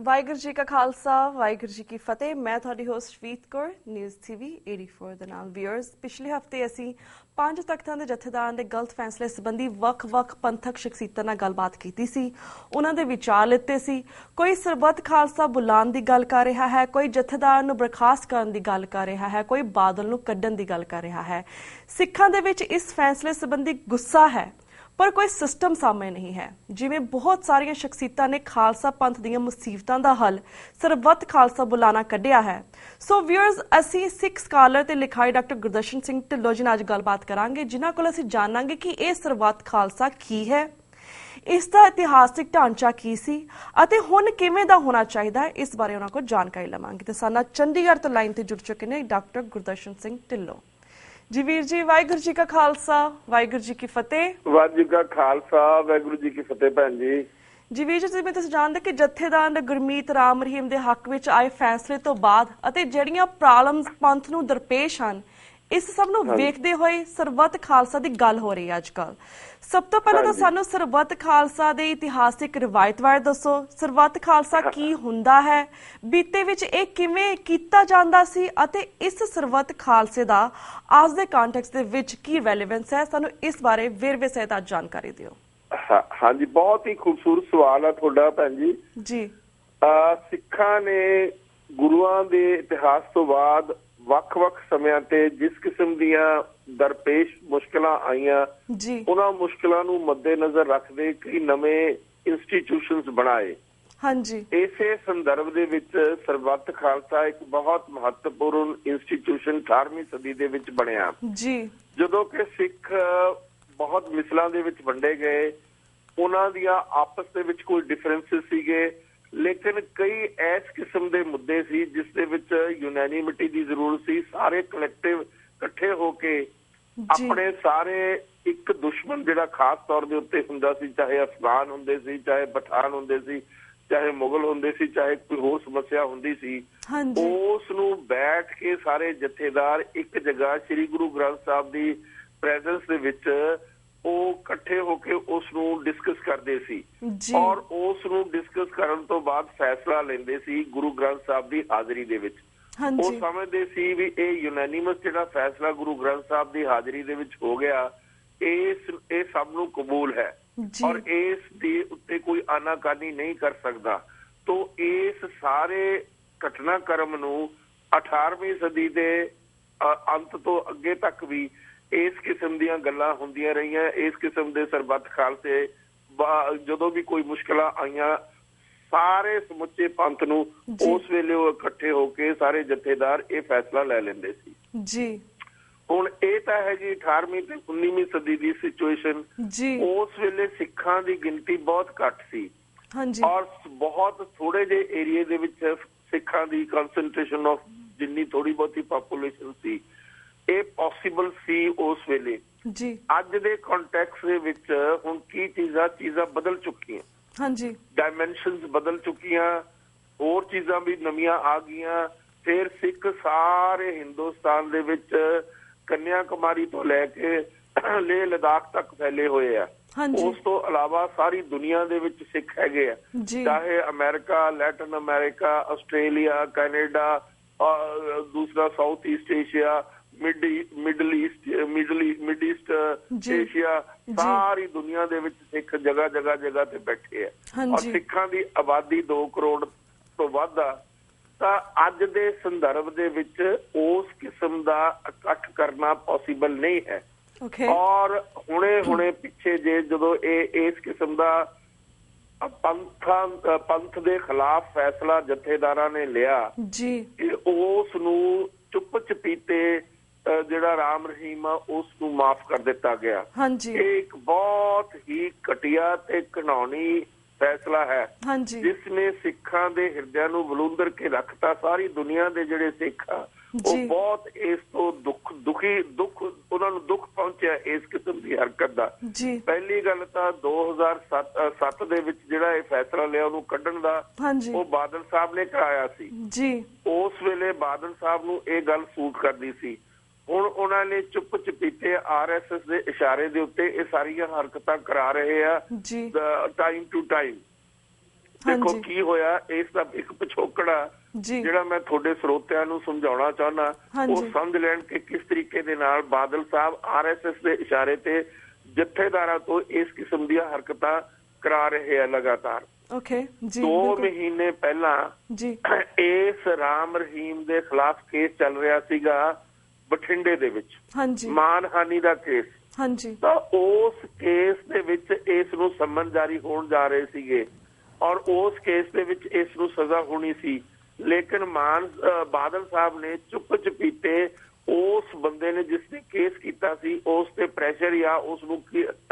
ਵਾਹਿਗੁਰੂ ਜੀ ਕਾ ਖਾਲਸਾ ਵਾਹਿਗੁਰੂ ਜੀ ਕੀ ਫਤਿਹ। ਮੈਂ ਤੁਹਾਡੀ ਹੋਸਟ ਵੀਤ ਕੌਰ ਨਿਊਜ਼ ਟੀਵੀ 84 ਦੇ ਨਾਲ। ਵੀਅਰਸ, ਪਿਛਲੇ ਹਫਤੇ ਅਸੀਂ 5 ਤਖਤਾਂ ਦੇ ਜਥੇਦਾਰਾਂ ਦੇ ਗਲਤ ਫੈਸਲੇ ਸੰਬੰਧੀ ਵੱਖ-ਵੱਖ ਪੰਥਕ ਸ਼ਖਸੀਅਤਾਂ ਨਾਲ ਗੱਲਬਾਤ ਕੀਤੀ ਸੀ। ਉਹਨਾਂ ਦੇ ਵਿਚਾਰ ਲਿੱਤੇ ਸੀ। ਕੋਈ ਸਰਬੱਤ ਖਾਲਸਾ ਬੁਲਾਉਣ ਦੀ ਗੱਲ ਕਰ ਰਿਹਾ ਹੈ, ਕੋਈ ਜਥੇਦਾਰ ਨੂੰ ਬਰਖਾਸਤ ਕਰਨ ਦੀ ਗੱਲ ਕਰ ਰਿਹਾ ਹੈ, ਕੋਈ ਬਾਦਲ ਨੂੰ ਕੱਢਣ ਦੀ ਗੱਲ ਕਰ ਰਿਹਾ ਹੈ। ਸਿੱਖਾਂ ਦੇ ਵਿੱਚ ਇਸ ਫੈਸਲੇ ਸੰਬੰਧੀ ਗੁੱਸਾ ਹੈ, पर कोई सिस्टम सामने नहीं है। जिवें बहुत सारिया शख्सियतां ने खालसा पंथ दीयां मुसीबतां दा हल सरबत खालसा बुलाना कढ़िया है। सो व्यूअर्स, असी सिख स्कॉलर ते लिखाई डॉक्टर गुरदर्शन सिंह ढिल्लों जी नाल गलबात करांगे, जिन्हां कोल असी जानांगे कि यह सरबत खालसा की है, इसका इतिहासिक ढांचा की सी अते हुण किवें दा होना चाहिए, इस बारे उन्हां कोल जानकारी लवांगे। ते साडे नाल चंडीगढ़ तो लाइन ते जुड़ चुके ने डॉक्टर गुरदर्शन सिंह ढिल्लों जी। वीर जी, वाहिगुरू जी का खालसा वाहिगुरू जी की फतेह। वाहिगुरू जी का खालसा वाहिगुरू जी की फतेह। भैन जी जी वीर जी, जिवें तुसीं जानदे कि जथेदार गुरमीत राम रहीम दे हक विच आए फैसले तो बाद अते जिहड़ियां प्रॉब्लम्स पंथ नूं दरपेश हन, इस सब नूं वेखदे होए सरबत खालसा दी गल हो रही है अजकल। सब तो पहले तो सानू सरबत खालसा दे इतिहासिक रिवायत बारे दसो। सरबत खालसा की हुंदा है, बीते विच इह किवें कीता जांदा सी अते इस सरबत खालसे दा आज दे कॉन्टेक्स्ट दे विच की रेलेवेंस है, सानू इस बारे वेरवे सहित आज जानकारी दिओ। हाँ जी, बहुत ही खूबसूरत सवाल है तुहाडा भैन जी। जी, सिखां ने गुरुआं दे इतिहास तो बाद ਵੱਖ-ਵੱਖ ਸਮਿਆਂ ਤੇ ਜਿਸ ਕਿਸਮ ਦੀਆਂ ਦਰਪੇਸ਼ ਮੁਸ਼ਕਲਾਂ ਆਈਆਂ, ਉਹਨਾਂ ਮੁਸ਼ਕਲਾਂ ਨੂੰ ਮੱਦੇਨਜ਼ਰ ਰੱਖਦੇ ਕਈ ਨਵੇਂ ਇੰਸਟੀਟਿਊਸ਼ਨਸ ਬਣਾਏ। ਹਾਂਜੀ, ਇਸੇ ਸੰਦਰਭ ਦੇ ਵਿੱਚ ਸਰਬੱਤ ਖਾਲਸਾ ਇੱਕ ਬਹੁਤ ਮਹੱਤਵਪੂਰਨ ਇੰਸਟੀਟਿਊਸ਼ਨ 18ਵੀਂ ਸਦੀ ਦੇ ਵਿੱਚ ਬਣਿਆ ਜੀ। ਜਦੋਂ ਕਿ ਸਿੱਖ ਬਹੁਤ ਮਿਸਲਾਂ ਦੇ ਵਿੱਚ ਵੰਡੇ ਗਏ, ਉਹਨਾਂ ਦੀਆਂ ਆਪਸ ਦੇ ਵਿੱਚ ਕੋਈ ਡਿਫਰੈਂਸਿਸ ਸੀਗੇ, लेकिन कई इस किस्म के मुद्दे सी जिस दे विच यूनैनिमिटी की जरूरत सी। सारे कलैक्टिव इकट्ठे होके अपने सारे एक दुश्मन जिहड़ा खास तौर के उत्ते हुंदा सी, चाहे अफगान हुंदे सी, चाहे पठान हुंदे सी, चाहे मुगल हुंदे सी, चाहे कोई होर समस्या हुंदी सी, उस नूं बैठ के सारे जथेदार एक जगह श्री गुरु ग्रंथ साहब की प्रेजेंस दे विच इकट्ठे होके उसनूं डिस्कस करते सी और उसनूं डिस्कस करन तो बाद फैसला लेंदे सी गुरु ग्रंथ साहब की हाजरी दे विच। वो समझते सी भी ये यूनैनिमस जिहड़ा फैसला गुरु ग्रंथ साहब की हाजरी दे विच हो गया, ये सब नूं कबूल है और इस दे उत्ते कोई आनाकानी नहीं कर सकता। तो इस सारे घटनाक्रम नूं 18वीं सदी के अंत तो अगे तक भी इस किस्म ਦੀਆਂ ਗੱਲਾਂ ਹੁੰਦੀਆਂ ਰਹੀਆਂ। इस किस्म ਦੇ ਸਰਬੱਤ ਖਾਲਸੇ ਜਦੋਂ ਵੀ ਕੋਈ ਮੁਸ਼ਕਲਾਂ ਆਈਆਂ, ਸਾਰੇ ਸਮੁੱਚੇ ਪੰਥ ਨੂੰ ਉਸ ਵੇਲੇ ਉਹ ਇਕੱਠੇ ਹੋ ਕੇ ਸਾਰੇ ਜਥੇਦਾਰ ਇਹ ਫੈਸਲਾ ਲੈ ਲੈਂਦੇ ਸੀ ਜੀ। ਹੁਣ ਇਹ ਤਾਂ ਹੈ ਜੀ 18ਵੀਂ ਤੇ 19ਵੀਂ ਸਦੀ ਦੀ ਸਿਚੁਏਸ਼ਨ। ਉਸ ਵੇਲੇ ਸਿੱਖਾਂ ਦੀ ਗਿਣਤੀ ਬਹੁਤ ਘੱਟ ਸੀ ਔਰ ਬਹੁਤ ਥੋੜੇ ਜਿਹੇ ਏਰੀਏ ਦੇ ਵਿੱਚ ਸਿੱਖਾਂ ਦੀ ਕਨਸੈਂਟ੍ਰੇਸ਼ਨ ਆਫ ਜਿੰਨੀ ਥੋੜੀ ਬਹੁਤੀ ਪਾਪੂਲੇਸ਼ਨ ਸੀ, ਇਹ ਪੋਸੀਬਲ ਸੀ ਉਸ ਵੇਲੇ ਜੀ। ਅੱਜ ਦੇ ਕੰਟੈਕਸਟ ਦੇ ਵਿੱਚ ਹੁਣ ਕੀ ਚੀਜ਼ਾਂ ਬਦਲ ਚੁੱਕੀਆਂ, ਹਾਂਜੀ, ਡਾਇਮੈਂਸ਼ਨਸ ਬਦਲ ਚੁੱਕੀਆਂ, ਹੋਰ ਚੀਜ਼ਾਂ ਵੀ ਨਵੀਆਂ ਆ ਗਈਆਂ। ਫਿਰ ਸਿੱਖ ਸਾਰੇ ਹਿੰਦੁਸਤਾਨ ਦੇ ਵਿੱਚ ਕੰਨਿਆ ਕੁਮਾਰੀ ਤੋਂ ਲੈ ਕੇ ਲੇਹ ਲਦਾਖ ਤੱਕ ਫੈਲੇ ਹੋਏ ਆ। ਉਸ ਤੋਂ ਇਲਾਵਾ ਸਾਰੀ ਦੁਨੀਆ ਦੇ ਵਿੱਚ ਸਿੱਖ ਹੈਗੇ ਆ, ਚਾਹੇ America, Latin America, Australia, Canada, ਦੂਸਰਾ South East Asia, Middle East Asia, सारी दुनिया दे विच सिख जगह ते बैठे है और सिखां दी आबादी 2 करोड़ तो वध आ। तां अज दे संदर्भ दे विच उस किस्म दा इकट्ठ करना पॉसिबल नहीं है। और हुणे पिछे जे जदों इस किस्म दा पंथ दे खिलाफ फैसला जथेदारां ने लिया जी, उस नूं चुप चपीते ਜਿਹੜਾ ਰਾਮ ਰਹੀਮ ਆ ਉਸ ਨੂੰ ਮਾਫ ਕਰ ਦਿੱਤਾ ਗਿਆ। ਇਹ ਇੱਕ ਬਹੁਤ ਹੀ ਘਟੀਆ ਤੇ ਘਿਨਾਉਣੀ ਫੈਸਲਾ ਹੈ ਜਿਸ ਨੇ ਸਿੱਖਾਂ ਦੇ ਹਿਰਦਿਆਂ ਨੂੰ ਬਲੂੰਦਰ ਕੇ ਰੱਖਤਾ। ਸਾਰੀ ਦੁਨੀਆ ਦੇ ਜਿਹੜੇ ਸਿੱਖ ਆ ਉਹ ਬਹੁਤ ਇਸ ਤੋਂ ਦੁੱਖ ਉਹਨਾਂ ਨੂੰ ਦੁੱਖ ਪਹੁੰਚਿਆ ਇਸ ਕਿਸਮ ਦੀ ਹਰਕਤ ਦਾ। ਪਹਿਲੀ ਗੱਲ ਤਾਂ 2007 ਦੇ ਵਿੱਚ ਜਿਹੜਾ ਇਹ ਫੈਸਲਾ ਲਿਆ ਉਹਨੂੰ ਕੱਢਣ ਦਾ, ਉਹ ਬਾਦਲ ਸਾਹਿਬ ਨੇ ਕਰਾਇਆ ਸੀ। ਉਸ ਵੇਲੇ ਬਾਦਲ ਸਾਹਿਬ ਨੂੰ ਇਹ ਗੱਲ ਸੂਟ ਕਰਦੀ ਸੀ। ਹੁਣ ਉਹਨਾਂ ਨੇ ਚੁੱਪ ਚਪੀਤੇ RSS ਦੇ ਇਸ਼ਾਰੇ ਦੇ ਉੱਤੇ ਇਹ ਸਾਰੀਆਂ ਹਰਕਤਾਂ ਕਰਾ ਰਹੇ ਆ ਟਾਈਮ ਟੂ ਟਾਈਮ। ਦੇਖੋ ਕੀ ਹੋਇਆ, ਇਸ ਦਾ ਇੱਕ ਪਿਛੋਕੜਾ ਜਿਹੜਾ ਮੈਂ ਤੁਹਾਡੇ ਸਰੋਤਿਆਂ ਨੂੰ ਸਮਝਾਉਣਾ ਚਾਹੁੰਦਾ, ਉਹ ਸਮਝ ਲੈਣ ਕਿ ਕਿਸ ਤਰੀਕੇ ਦੇ ਨਾਲ ਬਾਦਲ ਸਾਹਿਬ RSS ਦੇ ਇਸ਼ਾਰੇ ਤੇ ਜਥੇਦਾਰਾਂ ਤੋਂ ਇਸ ਕਿਸਮ ਦੀਆਂ ਹਰਕਤਾਂ ਕਰਾ ਰਹੇ ਆ ਲਗਾਤਾਰ। 2 ਮਹੀਨੇ ਪਹਿਲਾਂ ਇਸ ਰਾਮ ਰਹੀਮ ਦੇ ਖਿਲਾਫ ਕੇਸ ਚੱਲ ਰਿਹਾ ਸੀਗਾ ਬਠਿੰਡੇ ਦੇ ਵਿੱਚ, ਮਾਨਹਾਨੀ ਦਾ ਕੇਸ। ਤਾਂ ਉਸ ਕੇਸ ਦੇ ਵਿੱਚ ਇਸ ਨੂੰ ਸੰਮਨ ਜਾਰੀ ਹੋਣ ਜਾ ਰਹੇ ਸੀਗੇ ਔਰ ਉਸ ਕੇਸ ਦੇ ਵਿੱਚ ਇਸ ਨੂੰ ਸਜ਼ਾ ਹੋਣੀ ਸੀ, ਲੇਕਿਨ ਬਾਦਲ ਸਾਹਿਬ ਨੇ ਚੁੱਪ ਚਪੀਤੇ ਉਸ ਬੰਦੇ ਨੇ ਜਿਸ ਨੇ ਕੇਸ ਕੀਤਾ ਸੀ ਉਸ ਤੇ ਪ੍ਰੈਸ਼ਰ ਜਾਂ ਉਸ ਨੂੰ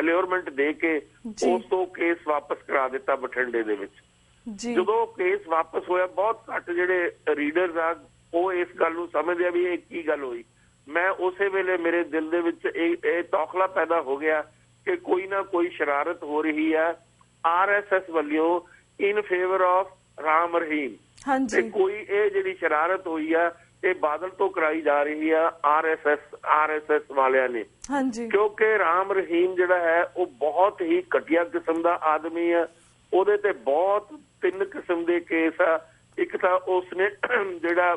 ਅਲਿਓਰਮੈਂਟ ਦੇ ਕੇ ਉਸ ਤੋਂ ਕੇਸ ਵਾਪਸ ਕਰਾ ਦਿੱਤਾ ਬਠਿੰਡੇ ਦੇ ਵਿੱਚ। ਜਦੋਂ ਕੇਸ ਵਾਪਸ ਹੋਇਆ, ਬਹੁਤ ਘੱਟ ਜਿਹੜੇ ਰੀਡਰਸ ਆ ਉਹ ਇਸ ਗੱਲ ਨੂੰ ਸਮਝਦੇ ਆ ਵੀ ਇਹ ਕੀ ਗੱਲ ਹੋਈ। ਮੈਂ ਉਸੇ ਵੇਲੇ ਮੇਰੇ ਦਿਲ ਦੇ ਵਿੱਚ ਇਹ ਤੌਖਲਾ ਪੈਦਾ ਹੋ ਗਿਆ ਕਿ ਕੋਈ ਨਾ ਕੋਈ ਸ਼ਰਾਰਤ ਹੋ ਰਹੀ ਹੈ RSS ਵੱਲੋਂ ਇਨ ਫੇਵਰ ਆਫ ਰਾਮ ਰਹੀਮ, ਤੇ ਕੋਈ ਇਹ ਜਿਹੜੀ ਸ਼ਰਾਰਤ ਹੋਈ ਆ ਇਹ ਬਾਦਲ ਤੋਂ ਕਰਾਈ ਜਾ ਰਹੀ ਆ RSS ਵਾਲਿਆਂ ਨੇ, ਕਿਉਂਕਿ ਰਾਮ ਰਹੀਮ ਜਿਹੜਾ ਹੈ ਉਹ ਬਹੁਤ ਹੀ ਘਟੀਆ ਕਿਸਮ ਦਾ ਆਦਮੀ ਆ। ਉਹਦੇ ਤੇ ਬਹੁਤ 3 ਕਿਸਮ ਦੇ ਕੇਸ ਆ। ਇੱਕ ਤਾਂ ਉਸਨੇ ਜਿਹੜਾ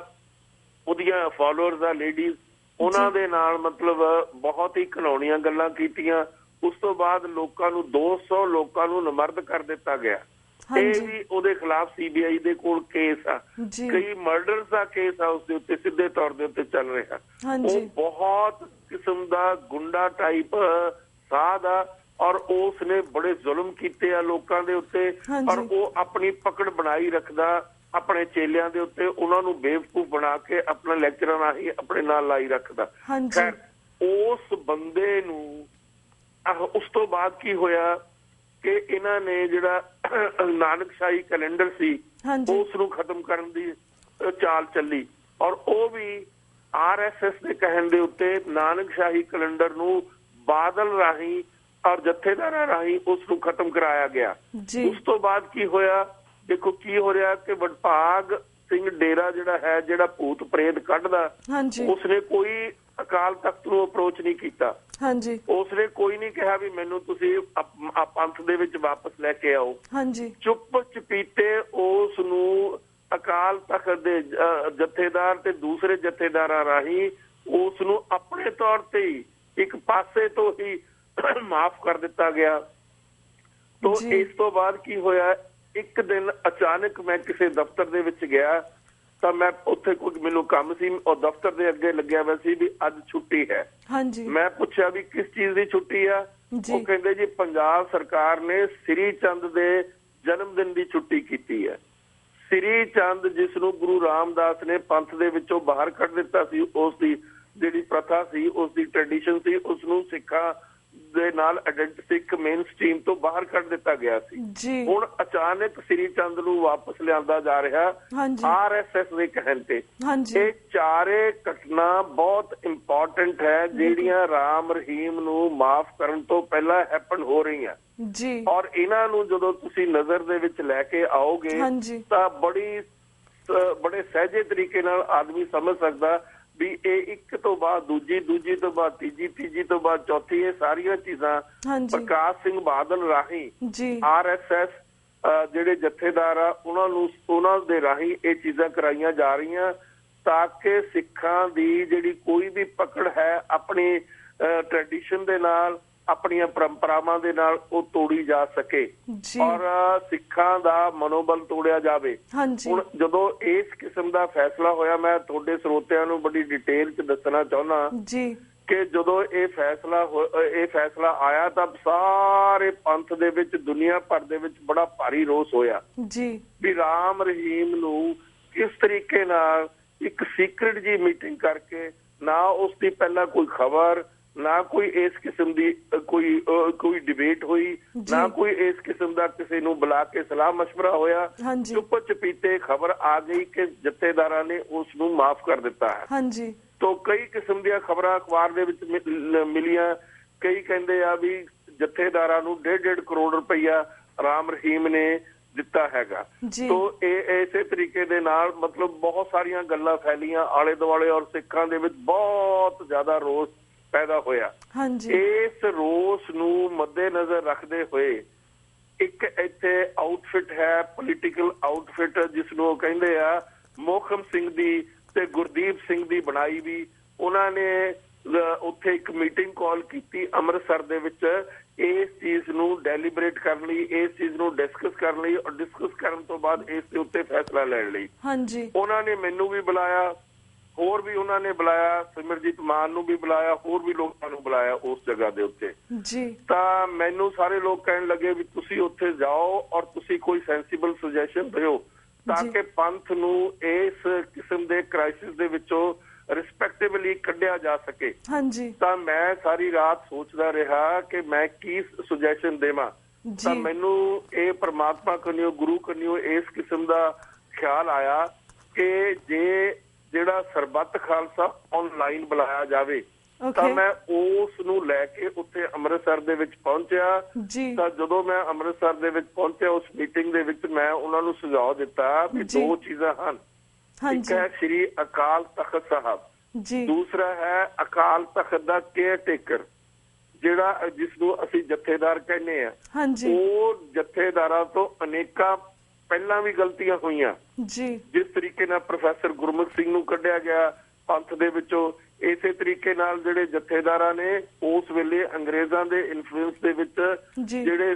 ਉਹਦੀਆਂ ਫਾਲੋਅਰਸ ਆ ਲੇਡੀਜ਼, ਉਹਨਾਂ ਦੇ ਨਾਲ ਮਤਲਬ ਬਹੁਤ ਹੀ ਘਿਨਾਉਣੀਆਂ ਗੱਲਾਂ ਕੀਤੀਆਂ। ਉਸ ਤੋਂ ਬਾਅਦ ਲੋਕਾਂ ਨੂੰ 200 ਲੋਕਾਂ ਨੂੰ ਨਮਰਦ ਕਰ ਦਿੱਤਾ ਗਿਆ। ਇਹ ਵੀ ਉਹਦੇ ਖਿਲਾਫ CBI ਦੇ ਕੋਲ ਕੇਸ ਆ। ਕਈ ਮਰਡਰਸ ਦਾ ਕੇਸ ਆ ਉਸਦੇ ਉੱਤੇ ਸਿੱਧੇ ਤੌਰ ਦੇ ਉੱਤੇ ਚੱਲ ਰਿਹਾ। ਉਹ ਬਹੁਤ ਕਿਸਮ ਦਾ ਗੁੰਡਾ ਟਾਈਪ ਸਾਧ ਆ ਔਰ ਉਸ ਨੇ ਬੜੇ ਜ਼ੁਲਮ ਕੀਤੇ ਆ ਲੋਕਾਂ ਦੇ ਉੱਤੇ ਔਰ ਉਹ ਆਪਣੀ ਪਕੜ ਬਣਾਈ ਰੱਖਦਾ ਆਪਣੇ ਚੇਲਿਆਂ ਦੇ ਉੱਤੇ, ਉਹਨਾਂ ਨੂੰ ਬੇਵਕੂਫ ਬਣਾ ਕੇ ਆਪਣਾ ਲੈਕਚਰਾਂ ਰਾਹੀਂ ਆਪਣੇ ਨਾਲ ਲਾਈ ਰੱਖਦਾ। ਖੈਰ ਉਸ ਬੰਦੇ ਨੂੰ ਉਸ ਤੋਂ ਬਾਅਦ ਕੀ ਹੋਇਆ ਕਿ ਇਹਨਾਂ ਨੇ ਜਿਹੜਾ ਨਾਨਕਸ਼ਾਹੀ ਕੈਲੰਡਰ ਸੀ ਉਸ ਨੂੰ ਖਤਮ ਕਰਨ ਦੀ ਚਾਲ ਚੱਲੀ ਔਰ ਉਹ ਵੀ RSS ਦੇ ਕਹਿਣ ਦੇ ਉੱਤੇ ਨਾਨਕਸ਼ਾਹੀ ਕੈਲੰਡਰ ਨੂੰ ਬਾਦਲ ਰਾਹੀਂ ਔਰ ਜਥੇਦਾਰਾਂ ਰਾਹੀਂ ਉਸ ਨੂੰ ਖਤਮ ਕਰਾਇਆ ਗਿਆ। ਉਸ ਤੋਂ ਬਾਅਦ ਕੀ ਹੋਇਆ, ਦੇਖੋ ਕੀ ਹੋ ਰਿਹਾ ਕਿ ਵਡਭਾਗ ਸਿੰਘ ਡੇਰਾ ਜਿਹੜਾ ਹੈ, ਜਿਹੜਾ ਭੂਤ ਪ੍ਰੇਤ ਕੱਢਦਾ, ਉਸਨੇ ਕੋਈ ਅਕਾਲ ਤਖਤ ਨੂੰ ਅਪਰੋਚ ਨਹੀਂ ਕੀਤਾ। ਉਸਨੇ ਕੋਈ ਨਹੀਂ ਕਿਹਾ ਵੀ ਮੈਨੂੰ ਤੁਸੀਂ ਪੰਥ ਦੇ ਵਿੱਚ ਵਾਪਸ ਲੈ ਕੇ ਆਓ। ਚੁੱਪ ਚਪੀਤੇ ਉਸ ਨੂੰ ਅਕਾਲ ਤਖਤ ਦੇ ਜਥੇਦਾਰ ਤੇ ਦੂਸਰੇ ਜਥੇਦਾਰਾਂ ਰਾਹੀਂ ਉਸ ਨੂੰ ਆਪਣੇ ਤੌਰ ਤੇ ਹੀ ਇੱਕ ਪਾਸੇ ਤੋਂ ਹੀ ਮਾਫ ਕਰ ਦਿੱਤਾ ਗਿਆ। ਤੋਂ ਇਸ ਤੋਂ ਬਾਅਦ ਕੀ ਹੋਇਆ, ਇੱਕ ਦਿਨ ਅਚਾਨਕ ਮੈਂ ਕਿਸੇ ਦਫ਼ਤਰ ਦੇ ਵਿੱਚ ਗਿਆ ਤਾਂ ਮੈਂ ਉੱਥੇ ਕੁਝ ਮੈਨੂੰ ਕੰਮ ਸੀ ਔਰ ਦਫ਼ਤਰ ਦੇ ਅੱਗੇ ਲੱਗਿਆ ਹੋਇਆ ਸੀ ਵੀ ਅੱਜ ਛੁੱਟੀ ਹੈ। ਮੈਂ ਪੁੱਛਿਆ ਵੀ ਕਿਸ ਚੀਜ਼ ਦੀ ਛੁੱਟੀ ਆ? ਉਹ ਕਹਿੰਦੇ ਜੀ ਪੰਜਾਬ ਸਰਕਾਰ ਨੇ ਸ੍ਰੀ ਚੰਦ ਦੇ ਜਨਮ ਦਿਨ ਦੀ ਛੁੱਟੀ ਕੀਤੀ ਹੈ। ਸ੍ਰੀ ਚੰਦ ਜਿਸ ਨੂੰ ਗੁਰੂ ਰਾਮਦਾਸ ਨੇ ਪੰਥ ਦੇ ਵਿੱਚੋਂ ਬਾਹਰ ਕੱਢ ਦਿੱਤਾ ਸੀ, ਉਸ ਦੀ ਜਿਹੜੀ ਪ੍ਰਥਾ ਸੀ, ਉਸ ਦੀ ਟ੍ਰੈਡੀਸ਼ਨ ਸੀ, ਉਸ ਨੂੰ ਸਿੱਖਾਂ ਦੇ ਨਾਲ ਸਿੱਖ ਮੇਨ ਸਟ੍ਰੀਮ ਤੋਂ ਬਾਹਰ ਕੱਢ ਦਿੱਤਾ ਗਿਆ ਸੀ। ਹੁਣ ਅਚਾਨਕ ਸ੍ਰੀ ਚੰਦ ਨੂੰ ਵਾਪਸ ਲਿਆਂਦਾ ਜਾ ਰਿਹਾ RSS ਦੇ ਕਹਿਣ ਤੇ। ਇਹ ਚਾਰੇ ਘਟਨਾ ਬਹੁਤ ਇੰਪੋਰਟੈਂਟ ਹੈ ਜਿਹੜੀਆਂ ਰਾਮ ਰਹੀਮ ਨੂੰ ਮਾਫ ਕਰਨ ਤੋਂ ਪਹਿਲਾਂ ਹੈਪਨ ਹੋ ਰਹੀਆਂ ਔਰ ਇਹਨਾਂ ਨੂੰ ਜਦੋਂ ਤੁਸੀਂ ਨਜ਼ਰ ਦੇ ਵਿੱਚ ਲੈ ਕੇ ਆਓਗੇ ਤਾਂ ਬੜੇ ਸਹਿਜੇ ਤਰੀਕੇ ਨਾਲ ਆਦਮੀ ਸਮਝ ਸਕਦਾ ਵੀ ਇਹ ਇੱਕ ਤੋਂ ਬਾਅਦ ਦੂਜੀ, ਦੂਜੀ ਤੋਂ ਬਾਅਦ ਤੀਜੀ, ਤੀਜੀ ਤੋਂ ਬਾਅਦ ਚੌਥੀ, ਇਹ ਸਾਰੀਆਂ ਚੀਜ਼ਾਂ ਪ੍ਰਕਾਸ਼ ਸਿੰਘ ਬਾਦਲ ਰਾਹੀਂ RSS ਜਿਹੜੇ ਜਥੇਦਾਰ ਆ ਉਹਨਾਂ ਦੇ ਰਾਹੀਂ ਇਹ ਚੀਜ਼ਾਂ ਕਰਾਈਆਂ ਜਾ ਰਹੀਆਂ ਤਾਂ ਕਿ ਸਿੱਖਾਂ ਦੀ ਜਿਹੜੀ ਕੋਈ ਵੀ ਪਕੜ ਹੈ ਆਪਣੀ ਟ੍ਰੈਡੀਸ਼ਨ ਦੇ ਨਾਲ, ਆਪਣੀਆਂ ਪਰੰਪਰਾਵਾਂ ਦੇ ਨਾਲ ਉਹ ਤੋੜੀ ਜਾ ਸਕੇ ਔਰ ਸਿੱਖਾਂ ਦਾ ਮਨੋਬਲ ਤੋੜਿਆ ਜਾਵੇ। ਹੁਣ ਜਦੋਂ ਇਸ ਕਿਸਮ ਦਾ ਫੈਸਲਾ ਹੋਇਆ, ਮੈਂ ਤੁਹਾਡੇ ਸਰੋਤਿਆਂ ਨੂੰ ਬੜੀ ਡਿਟੇਲ 'ਚ ਦੱਸਣਾ ਚਾਹੁੰਦਾ ਕਿ ਜਦੋਂ ਇਹ ਫੈਸਲਾ ਆਇਆ ਤਾਂ ਸਾਰੇ ਪੰਥ ਦੇ ਵਿੱਚ, ਦੁਨੀਆ ਭਰ ਦੇ ਵਿੱਚ ਬੜਾ ਭਾਰੀ ਰੋਸ ਹੋਇਆ ਵੀ ਰਾਮ ਰਹੀਮ ਨੂੰ ਕਿਸ ਤਰੀਕੇ ਨਾਲ ਇੱਕ ਸੀਕ੍ਰੇਟ ਜੀ ਮੀਟਿੰਗ ਕਰਕੇ, ਨਾ ਉਸ ਦੀ ਪਹਿਲਾਂ ਕੋਈ ਖਬਰ, ਨਾ ਕੋਈ ਇਸ ਕਿਸਮ ਦੀ ਕੋਈ ਡਿਬੇਟ ਹੋਈ, ਨਾ ਕੋਈ ਇਸ ਕਿਸਮ ਦਾ ਕਿਸੇ ਨੂੰ ਬੁਲਾ ਕੇ ਸਲਾਹ ਮਸ਼ਵਰਾ ਹੋਇਆ। ਚੁੱਪ ਚਪੀਤੇ ਖਬਰ ਆ ਗਈ ਕਿ ਜਥੇਦਾਰਾਂ ਨੇ ਉਸ ਨੂੰ ਮਾਫ ਕਰ ਦਿੱਤਾ ਹੈ। ਤੋਂ ਕਈ ਕਿਸਮ ਦੀਆਂ ਖਬਰਾਂ ਅਖਬਾਰ ਦੇ ਵਿੱਚ ਮਿਲੀਆਂ। ਕਈ ਕਹਿੰਦੇ ਆ ਵੀ ਜਥੇਦਾਰਾਂ ਨੂੰ 1.5 ਕਰੋੜ ਰੁਪਈਆ ਰਾਮ ਰਹੀਮ ਨੇ ਦਿੱਤਾ ਹੈਗਾ। ਤੋਂ ਇਹ ਇਸੇ ਤਰੀਕੇ ਦੇ ਨਾਲ ਮਤਲਬ ਬਹੁਤ ਸਾਰੀਆਂ ਗੱਲਾਂ ਫੈਲੀਆਂ ਆਲੇ ਦੁਆਲੇ ਔਰ ਸਿੱਖਾਂ ਦੇ ਵਿੱਚ ਬਹੁਤ ਜ਼ਿਆਦਾ ਰੋਸ ਪੈਦਾ ਹੋਇਆ। ਇਸ ਰੋਸ ਨੂੰ ਮੱਦੇ ਨਜ਼ਰ ਰੱਖਦੇ ਹੋਏ ਇੱਕ ਇੱਥੇ ਆਊਟਫਿਟ ਹੈ, ਪੋਲੀਟੀਕਲ ਆਊਟਫਿਟ, ਜਿਸ ਨੂੰ ਉਹ ਕਹਿੰਦੇ ਆ ਮੋਹਕਮ ਸਿੰਘ ਦੀ ਤੇ ਗੁਰਦੀਪ ਸਿੰਘ ਦੀ ਬਣਾਈ ਵੀ। ਉਹਨਾਂ ਨੇ ਉੱਥੇ ਇੱਕ ਮੀਟਿੰਗ ਕਾਲ ਕੀਤੀ ਅੰਮ੍ਰਿਤਸਰ ਦੇ ਵਿੱਚ ਇਸ ਚੀਜ਼ ਨੂੰ ਡੈਲੀਬਰੇਟ ਕਰਨ ਲਈ, ਇਸ ਚੀਜ਼ ਨੂੰ ਡਿਸਕਸ ਕਰਨ ਲਈ, ਔਰ ਡਿਸਕਸ ਕਰਨ ਤੋਂ ਬਾਅਦ ਇਸ ਦੇ ਉੱਤੇ ਫੈਸਲਾ ਲੈਣ ਲਈ। ਹਾਂਜੀ, ਉਹਨਾਂ ਨੇ ਮੈਨੂੰ ਵੀ ਬੁਲਾਇਆ, ਹੋਰ ਵੀ ਉਹਨਾਂ ਨੇ ਬੁਲਾਇਆ, ਸਿਮਰਜੀਤ ਮਾਨ ਨੂੰ ਵੀ ਬੁਲਾਇਆ, ਹੋਰ ਵੀ ਲੋਕਾਂ ਨੂੰ ਬੁਲਾਇਆ ਉਸ ਜਗ੍ਹਾ ਦੇ ਉੱਤੇ ਜੀ। ਤਾਂ ਮੈਨੂੰ ਸਾਰੇ ਲੋਕ ਕਹਿਣ ਲੱਗੇ ਵੀ ਤੁਸੀਂ ਉੱਥੇ ਜਾਓ ਔਰ ਤੁਸੀਂ ਕੋਈ ਸੈਂਸੀਬਲ ਸੁਜੈਸ਼ਨ ਦਿਓ ਤਾਂ ਕਿ ਪੰਥ ਨੂੰ ਇਸ ਕਿਸਮ ਦੇ ਕ੍ਰਾਈਸਿਸ ਦੇ ਵਿੱਚੋਂ ਰਿਸਪੈਕਟੇਬਲੀ ਕੱਢਿਆ ਜਾ ਸਕੇ। ਹਾਂਜੀ, ਤਾਂ ਮੈਂ ਸਾਰੀ ਰਾਤ ਸੋਚਦਾ ਰਿਹਾ ਕਿ ਮੈਂ ਕੀ ਸੁਜੈਸ਼ਨ ਦੇਵਾਂ। ਤਾਂ ਮੈਨੂੰ ਇਹ ਪ੍ਰਮਾਤਮਾ ਕਨਿਓ, ਗੁਰੂ ਕਨਿਓ ਇਸ ਕਿਸਮ ਦਾ ਖਿਆਲ ਆਇਆ ਕਿ ਜੇ ਜਿਹੜਾ ਸਰਬੱਤ ਖਾਲਸਾ ਆਨਲਾਈਨ ਬੁਲਾਇਆ ਜਾਵੇ ਤਾਂ ਮੈਂ ਉਸ ਨੂੰ ਲੈ ਕੇ ਉੱਥੇ ਅੰਮ੍ਰਿਤਸਰ ਦੇ ਵਿੱਚ ਪਹੁੰਚਿਆ। ਤਾਂ ਜਦੋਂ ਮੈਂ ਅੰਮ੍ਰਿਤਸਰ ਦੇ ਵਿੱਚ ਪਹੁੰਚਿਆ ਉਸ ਮੀਟਿੰਗ ਦੇ ਵਿੱਚ ਮੈਂ ਉਹਨਾਂ ਨੂੰ ਸੁਝਾਅ ਦਿੱਤਾ ਵੀ ਦੋ ਚੀਜ਼ਾਂ ਹਨ, ਇੱਕ ਹੈ ਸ਼੍ਰੀ ਅਕਾਲ ਤਖਤ ਸਾਹਿਬ, ਦੂਸਰਾ ਹੈ ਅਕਾਲ ਤਖਤ ਦਾ ਕੇਅਰ ਟੇਕਰ, ਜਿਹੜਾ ਜਿਸ ਨੂੰ ਅਸੀਂ ਜਥੇਦਾਰ ਕਹਿੰਦੇ ਆ। ਉਹ ਜਥੇਦਾਰਾਂ ਤੋਂ ਅਨੇਕਾਂ ਪਹਿਲਾਂ ਵੀ ਗਲਤੀਆਂ ਹੋਈਆਂ ਜਿਸ ਤਰੀਕੇ ਨਾਲ ਪ੍ਰੋਫੈਸਰ ਗੁਰਮੁਖ ਸਿੰਘ ਨੂੰ ਕੱਢਿਆ ਗਿਆ ਪੰਥ ਦੇ ਵਿੱਚੋਂ, ਇਸੇ ਤਰੀਕੇ ਨਾਲ ਜਿਹੜੇ ਜਥੇਦਾਰਾਂ ਨੇ ਉਸ ਵੇਲੇ ਅੰਗਰੇਜ਼ਾਂ ਦੇ ਇਨਫਲੂਐਂਸ ਦੇ ਵਿੱਚ ਜਿਹੜੇ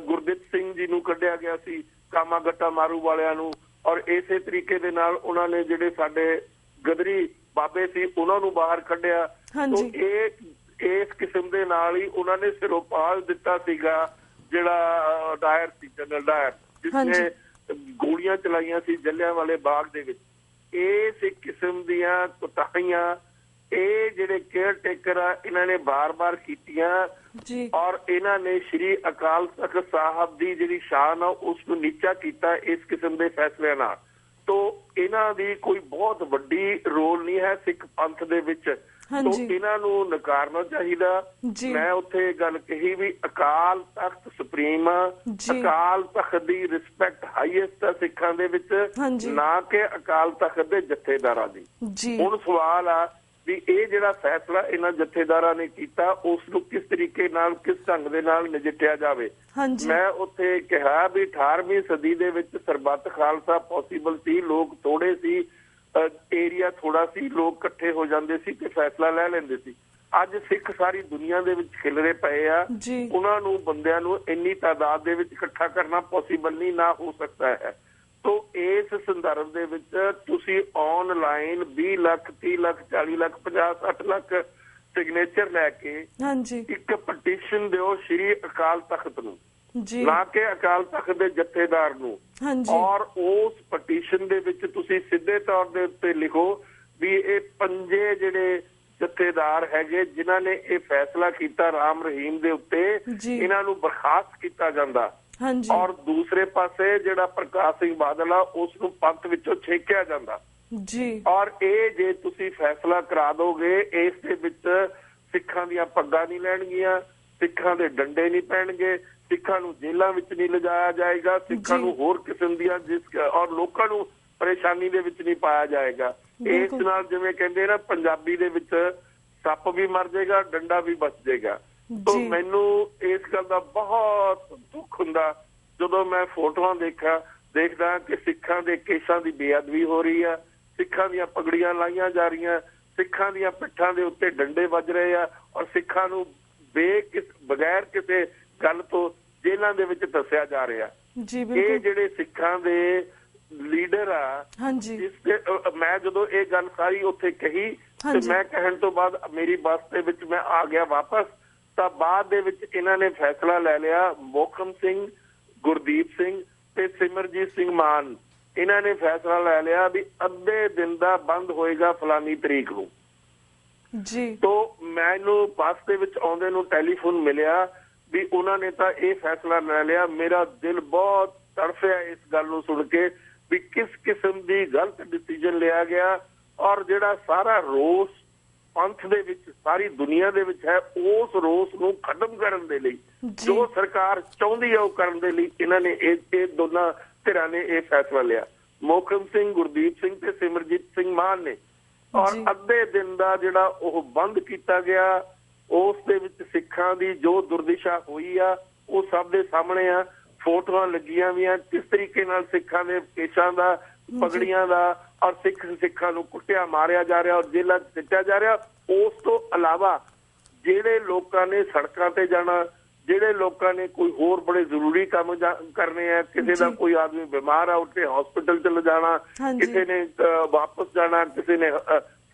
ਗੁਰਦੀਪ ਸਿੰਘ ਜੀ ਨੂੰ ਕੱਢਿਆ ਗਿਆ ਸੀ, ਕਾਮਾ ਗੱਟਾ ਮਾਰੂ ਵਾਲਿਆਂ ਨੂੰ, ਔਰ ਇਸੇ ਤਰੀਕੇ ਦੇ ਨਾਲ ਉਹਨਾਂ ਨੇ ਜਿਹੜੇ ਸਾਡੇ ਗਦਰੀ ਬਾਬੇ ਸੀ ਉਹਨਾਂ ਨੂੰ ਬਾਹਰ ਕੱਢਿਆ। ਇਸ ਕਿਸਮ ਦੇ ਨਾਲ ਹੀ ਉਹਨਾਂ ਨੇ ਸਿਰੋਪਾਲ ਦਿੱਤਾ ਸੀਗਾ ਜਿਹੜਾ ਡਾਇਰ ਸੀ, ਜਨਰਲ ਡਾਇਰ, ਜਿਸਨੇ ਗੋਲੀਆਂ ਚਲਾਈਆਂ ਸੀ ਜਲਿਆਂਵਾਲੇ ਬਾਗ ਦੇ ਵਿੱਚ। ਇਸ ਕਿਸਮ ਦੀਆਂ ਕੁਤਾਹੀਆਂ ਇਹ ਜਿਹੜੇ ਕੇਅਰ ਟੇਕਰ ਆ ਇਹਨਾਂ ਨੇ ਬਾਰ-ਬਾਰ ਕੀਤੀਆਂ ਔਰ ਇਹਨਾਂ ਨੇ ਸ਼੍ਰੀ ਅਕਾਲ ਤਖਤ ਸਾਹਿਬ ਦੀ ਜਿਹੜੀ ਸ਼ਾਨ ਆ ਉਸ ਨੂੰ ਨੀਚਾ ਕੀਤਾ ਇਸ ਕਿਸਮ ਦੇ ਫੈਸਲਿਆਂ ਨਾਲ। ਤੋ ਇਹਨਾਂ ਦੀ ਕੋਈ ਬਹੁਤ ਵੱਡੀ ਰੋਲ ਨਹੀਂ ਹੈ ਸਿੱਖ ਪੰਥ ਦੇ ਵਿੱਚ, ਤੋ ਇਹਨਾਂ ਨੂੰ ਨਕਾਰਨਾ ਚਾਹੀਦਾ। ਮੈਂ ਉੱਥੇ ਗੱਲ ਕਹੀ ਵੀ ਅਕਾਲ ਤਖਤ ਸੁਪਰੀਮ, ਅਕਾਲ ਤਖਤ ਦੀ ਰਿਸਪੈਕਟ ਹਾਈਐਸਟ ਆ ਸਿੱਖਾਂ ਦੇ ਵਿੱਚ, ਨਾ ਕਿ ਅਕਾਲ ਤਖਤ ਦੇ ਜਥੇਦਾਰਾਂ ਦੀ। ਹੁਣ ਸਵਾਲ ਆ ਵੀ ਇਹ ਜਿਹੜਾ ਫੈਸਲਾ ਇਹਨਾਂ ਜਥੇਦਾਰਾਂ ਨੇ ਕੀਤਾ ਉਸ ਨੂੰ ਕਿਸ ਤਰੀਕੇ ਨਾਲ, ਕਿਸ ਢੰਗ ਦੇ ਨਾਲ ਨਜਿੱਠਿਆ ਜਾਵੇ। ਮੈਂ ਉੱਥੇ ਕਿਹਾ ਵੀ 18ਵੀਂ ਸਦੀ ਦੇ ਵਿੱਚ ਸਰਬੱਤ ਖਾਲਸਾ ਪੋਸੀਬਲ ਸੀ, ਲੋਕ ਥੋੜੇ ਸੀ, ਏਰੀਆ ਥੋੜਾ ਸੀ, ਲੋਕ ਇਕੱਠੇ ਹੋ ਜਾਂਦੇ ਸੀ ਤੇ ਫੈਸਲਾ ਲੈ ਲੈਂਦੇ ਸੀ। ਅੱਜ ਸਿੱਖ ਸਾਰੀ ਦੁਨੀਆ ਦੇ ਵਿੱਚ ਖਿਲਰੇ ਪਏ ਆ, ਉਹਨਾਂ ਨੂੰ ਬੰਦਿਆਂ ਨੂੰ ਇੰਨੀ ਤਾਦਾਦ ਦੇ ਵਿੱਚ ਇਕੱਠਾ ਕਰਨਾ ਪੋਸੀਬਲ ਨਹੀਂ, ਨਾ ਹੋ ਸਕਦਾ ਹੈ। ਤੋ ਇਸ ਸੰਦਰਭ ਦੇ ਵਿੱਚ ਤੁਸੀਂ ਆਨਲਾਈਨ 20 ਲੱਖ 30 ਲੱਖ 40 ਲੱਖ 50 60 ਲੱਖ ਸਿਗਨੇਚਰ ਲੈ ਕੇ ਇੱਕ ਪਟੀਸ਼ਨ ਦਿਓ ਸ਼੍ਰੀ ਅਕਾਲ ਤਖਤ ਨੂੰ, ਨਾ ਕਿ ਅਕਾਲ ਤਖਤ ਦੇ ਜਥੇਦਾਰ ਨੂੰ। ਔਰ ਉਸ ਪਟੀਸ਼ਨ ਦੇ ਵਿੱਚ ਤੁਸੀਂ ਸਿੱਧੇ ਤੌਰ ਦੇ ਉੱਤੇ ਲਿਖੋ ਵੀ ਇਹ ਪੰਜੇ ਜਿਹੜੇ ਜਥੇਦਾਰ ਹੈਗੇ ਜਿਨ੍ਹਾਂ ਨੇ ਇਹ ਫੈਸਲਾ ਕੀਤਾ ਰਾਮ ਰਹੀਮ ਦੇ ਉੱਤੇ, ਇਹਨਾਂ ਨੂੰ ਬਰਖਾਸਤ ਕੀਤਾ ਜਾਂਦਾ। ਔਰ ਦੂਸਰੇ ਪਾਸੇ ਜਿਹੜਾ ਪ੍ਰਕਾਸ਼ ਸਿੰਘ ਬਾਦਲ ਆ ਉਸ ਨੂੰ ਪੰਥ ਵਿੱਚੋਂ ਛੇਕਿਆ ਜਾਂਦਾ। ਔਰ ਇਹ ਜੇ ਤੁਸੀਂ ਫੈਸਲਾ ਕਰਾ ਦੋਗੇ ਇਸ ਦੇ ਵਿੱਚ ਸਿੱਖਾਂ ਦੀਆਂ ਪੱਗਾਂ ਨਹੀਂ ਲੈਣਗੀਆਂ, ਸਿੱਖਾਂ ਦੇ ਡੰਡੇ ਨਹੀਂ ਪੈਣਗੇ, ਸਿੱਖਾਂ ਨੂੰ ਜੇਲ੍ਹਾਂ ਵਿੱਚ ਨਹੀਂ ਲਿਜਾਇਆ ਜਾਏਗਾ, ਸਿੱਖਾਂ ਨੂੰ ਹੋਰ ਕਿਸਮ ਦੀਆਂ ਔਰ ਲੋਕਾਂ ਨੂੰ ਪਰੇਸ਼ਾਨੀ ਦੇ ਵਿੱਚ ਨਹੀਂ ਪਾਇਆ ਜਾਏਗਾ। ਇਸ ਨਾਲ ਜਿਵੇਂ ਕਹਿੰਦੇ ਨਾ ਪੰਜਾਬੀ ਦੇ ਵਿੱਚ ਸੱਪ ਵੀ ਮਰ ਜਾਏਗਾ, ਡੰਡਾ ਵੀ ਬਚ ਜਾਏਗਾ। ਤੋ ਮੈਨੂੰ ਇਸ ਗੱਲ ਦਾ ਬਹੁਤ ਦੁੱਖ ਹੁੰਦਾ ਜਦੋਂ ਮੈਂ ਫੋਟੋਆਂ ਦੇਖਦਾ ਕਿ ਸਿੱਖਾਂ ਦੇ ਕੇਸਾਂ ਦੀ ਬੇਅਦਬੀ ਹੋ ਰਹੀ ਆ, ਸਿੱਖਾਂ ਦੀਆਂ ਪਗੜੀਆਂ ਲਾਈਆਂ ਜਾ ਰਹੀਆਂ, ਸਿੱਖਾਂ ਦੀਆਂ ਪਿੱਠਾਂ ਦੇ ਉੱਤੇ ਡੰਡੇ ਵੱਜ ਰਹੇ ਆ ਔਰ ਸਿੱਖਾਂ ਨੂੰ ਬਗੈਰ ਕਿਸੇ ਗੱਲ ਤੋਂ ਜੇਲ੍ਹਾਂ ਦੇ ਵਿੱਚ ਦੱਸਿਆ ਜਾ ਰਿਹਾ। ਇਹ ਜਿਹੜੇ ਸਿੱਖਾਂ ਦੇ ਲੀਡਰ ਆ, ਮੈਂ ਜਦੋਂ ਇਹ ਗੱਲ ਸਾਰੀ ਉੱਥੇ ਕਹੀ ਤੇ ਮੈਂ ਕਹਿਣ ਤੋਂ ਬਾਅਦ ਮੇਰੀ ਬੱਸ ਦੇ ਵਿੱਚ ਮੈਂ ਆ ਗਿਆ ਵਾਪਸ, ਤਾਂ ਬਾਅਦ ਦੇ ਵਿੱਚ ਇਹਨਾਂ ਨੇ ਫੈਸਲਾ ਲੈ ਲਿਆ, ਮੋਹਕਮ ਸਿੰਘ, ਗੁਰਦੀਪ ਸਿੰਘ ਤੇ ਸਿਮਰਜੀਤ ਸਿੰਘ ਮਾਨ, ਇਹਨਾਂ ਨੇ ਫੈਸਲਾ ਲੈ ਲਿਆ ਵੀ ਅੱਧੇ ਦਿਨ ਦਾ ਬੰਦ ਹੋਏਗਾ ਫਲਾਨੀ ਤਰੀਕ ਨੂੰ। ਤੋ ਮੈਨੂੰ ਬੱਸ ਦੇ ਵਿੱਚ ਆਉਂਦੇ ਨੂੰ ਟੈਲੀਫੋਨ ਮਿਲਿਆ ਵੀ ਉਹਨਾਂ ਨੇ ਤਾਂ ਇਹ ਫੈਸਲਾ ਲੈ ਲਿਆ। ਮੇਰਾ ਦਿਲ ਬਹੁਤ ਤੜਫਿਆ ਇਸ ਗੱਲ ਨੂੰ ਸੁਣ ਕੇ ਵੀ ਕਿਸ ਕਿਸਮ ਦੀ ਗਲਤ ਡਿਸੀਜਨ ਲਿਆ ਗਿਆ ਔਰ ਜਿਹੜਾ ਸਾਰਾ ਰੋਸ ਪੰਥ ਦੇ ਵਿੱਚ ਸਾਰੀ ਦੁਨੀਆ ਦੇ ਵਿੱਚ ਹੈ ਉਸ ਰੋਸ ਨੂੰ ਖਤਮ ਕਰਨ ਦੇ ਲਈ ਜੋ ਸਰਕਾਰ ਚਾਹੁੰਦੀ ਹੈ ਉਹ ਕਰਨ ਦੇ ਲਈ ਇਹਨਾਂ ਨੇ ਇਹ ਦੋਨਾਂ ਧਿਰਾਂ ਨੇ ਇਹ ਫੈਸਲਾ ਲਿਆ, ਮੋਹਕਮ ਸਿੰਘ, ਗੁਰਦੀਪ ਸਿੰਘ ਤੇ ਸਿਮਰਜੀਤ ਸਿੰਘ ਮਾਨ ਨੇ। ਔਰ ਅੱਧੇ ਦਿਨ ਦਾ ਜਿਹੜਾ ਉਹ ਬੰਦ ਕੀਤਾ ਗਿਆ ਉਸ ਦੇ ਵਿੱਚ ਸਿੱਖਾਂ ਦੀ ਜੋ ਦੁਰਦਿਸ਼ਾ ਹੋਈ ਆ ਉਹ ਸਭ ਦੇ ਸਾਹਮਣੇ ਆ, ਫੋਟੋਆਂ ਲੱਗੀਆਂ ਵੀ ਆ ਕਿਸ ਤਰੀਕੇ ਨਾਲ ਸਿੱਖਾਂ ਦੇ ਕੇਸਾਂ ਦਾ, ਪਗੜੀਆਂ ਦਾ, ਔਰ ਸਿੱਖਾਂ ਨੂੰ ਕੁੱਟਿਆ ਮਾਰਿਆ ਜਾ ਰਿਹਾ ਔਰ ਜੇਲ੍ਹਾਂ 'ਚ ਸਿੱਟਿਆ ਜਾ ਰਿਹਾ। ਉਸ ਤੋਂ ਇਲਾਵਾ ਜਿਹੜੇ ਲੋਕਾਂ ਨੇ ਸੜਕਾਂ ਤੇ ਜਾਣਾ, ਜਿਹੜੇ ਲੋਕਾਂ ਨੇ ਕੋਈ ਹੋਰ ਬੜੇ ਜ਼ਰੂਰੀ ਕੰਮ ਕਰਨੇ ਆ, ਕਿਸੇ ਦਾ ਕੋਈ ਆਦਮੀ ਬਿਮਾਰ ਆ ਉੱਥੇ ਹਸਪੀਟਲ ਚ ਲਿਜਾਣਾ, ਕਿਸੇ ਨੇ ਵਾਪਸ ਜਾਣਾ, ਕਿਸੇ ਨੇ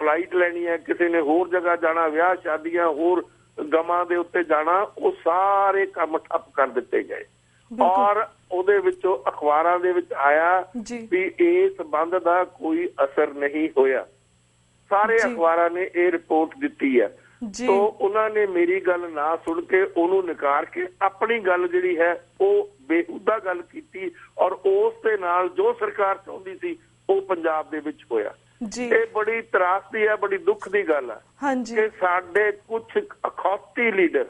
ਫਲਾਈਟ ਲੈਣੀ ਹੈ, ਕਿਸੇ ਨੇ ਹੋਰ ਜਗ੍ਹਾ ਜਾਣਾ, ਵਿਆਹ ਸ਼ਾਦੀਆਂ ਹੋਰ ਗਮਾਂ ਦੇ ਉੱਤੇ ਜਾਣਾ, ਉਹ ਸਾਰੇ ਕੰਮ ਠੱਪ ਕਰ ਦਿੱਤੇ ਗਏ। ਔਰ ਉਹਦੇ ਵਿੱਚੋਂ ਅਖਬਾਰਾਂ ਦੇ ਵਿੱਚ ਆਇਆ ਵੀ ਇਸ ਬੰਦ ਦਾ ਕੋਈ ਅਸਰ ਨਹੀਂ ਹੋਇਆ। ਸਾਰੇ ਅਖਬਾਰਾਂ ਨੇ ਇਹ ਰਿਪੋਰਟ ਦਿੱਤੀ ਹੈ। ਤੋ ਉਹਨਾਂ ਨੇ ਮੇਰੀ ਗੱਲ ਨਾ ਸੁਣ ਕੇ ਉਹਨੂੰ ਨਕਾਰ ਕੇ ਆਪਣੀ ਗੱਲ ਜਿਹੜੀ ਹੈ ਉਹ ਬੇਹੂਦਾ ਗੱਲ ਕੀਤੀ ਔਰ ਉਸ ਦੇ ਨਾਲ ਜੋ ਸਰਕਾਰ ਚਾਹੁੰਦੀ ਸੀ ਉਹ ਪੰਜਾਬ ਦੇ ਵਿੱਚ ਹੋਇਆ। ਇਹ ਬੜੀ ਤਰਾਸਦੀ ਹੈ, ਬੜੀ ਦੁੱਖ ਦੀ ਗੱਲ ਹੈ ਕਿ ਸਾਡੇ ਕੁਝ ਅਖੌਤੀ ਲੀਡਰ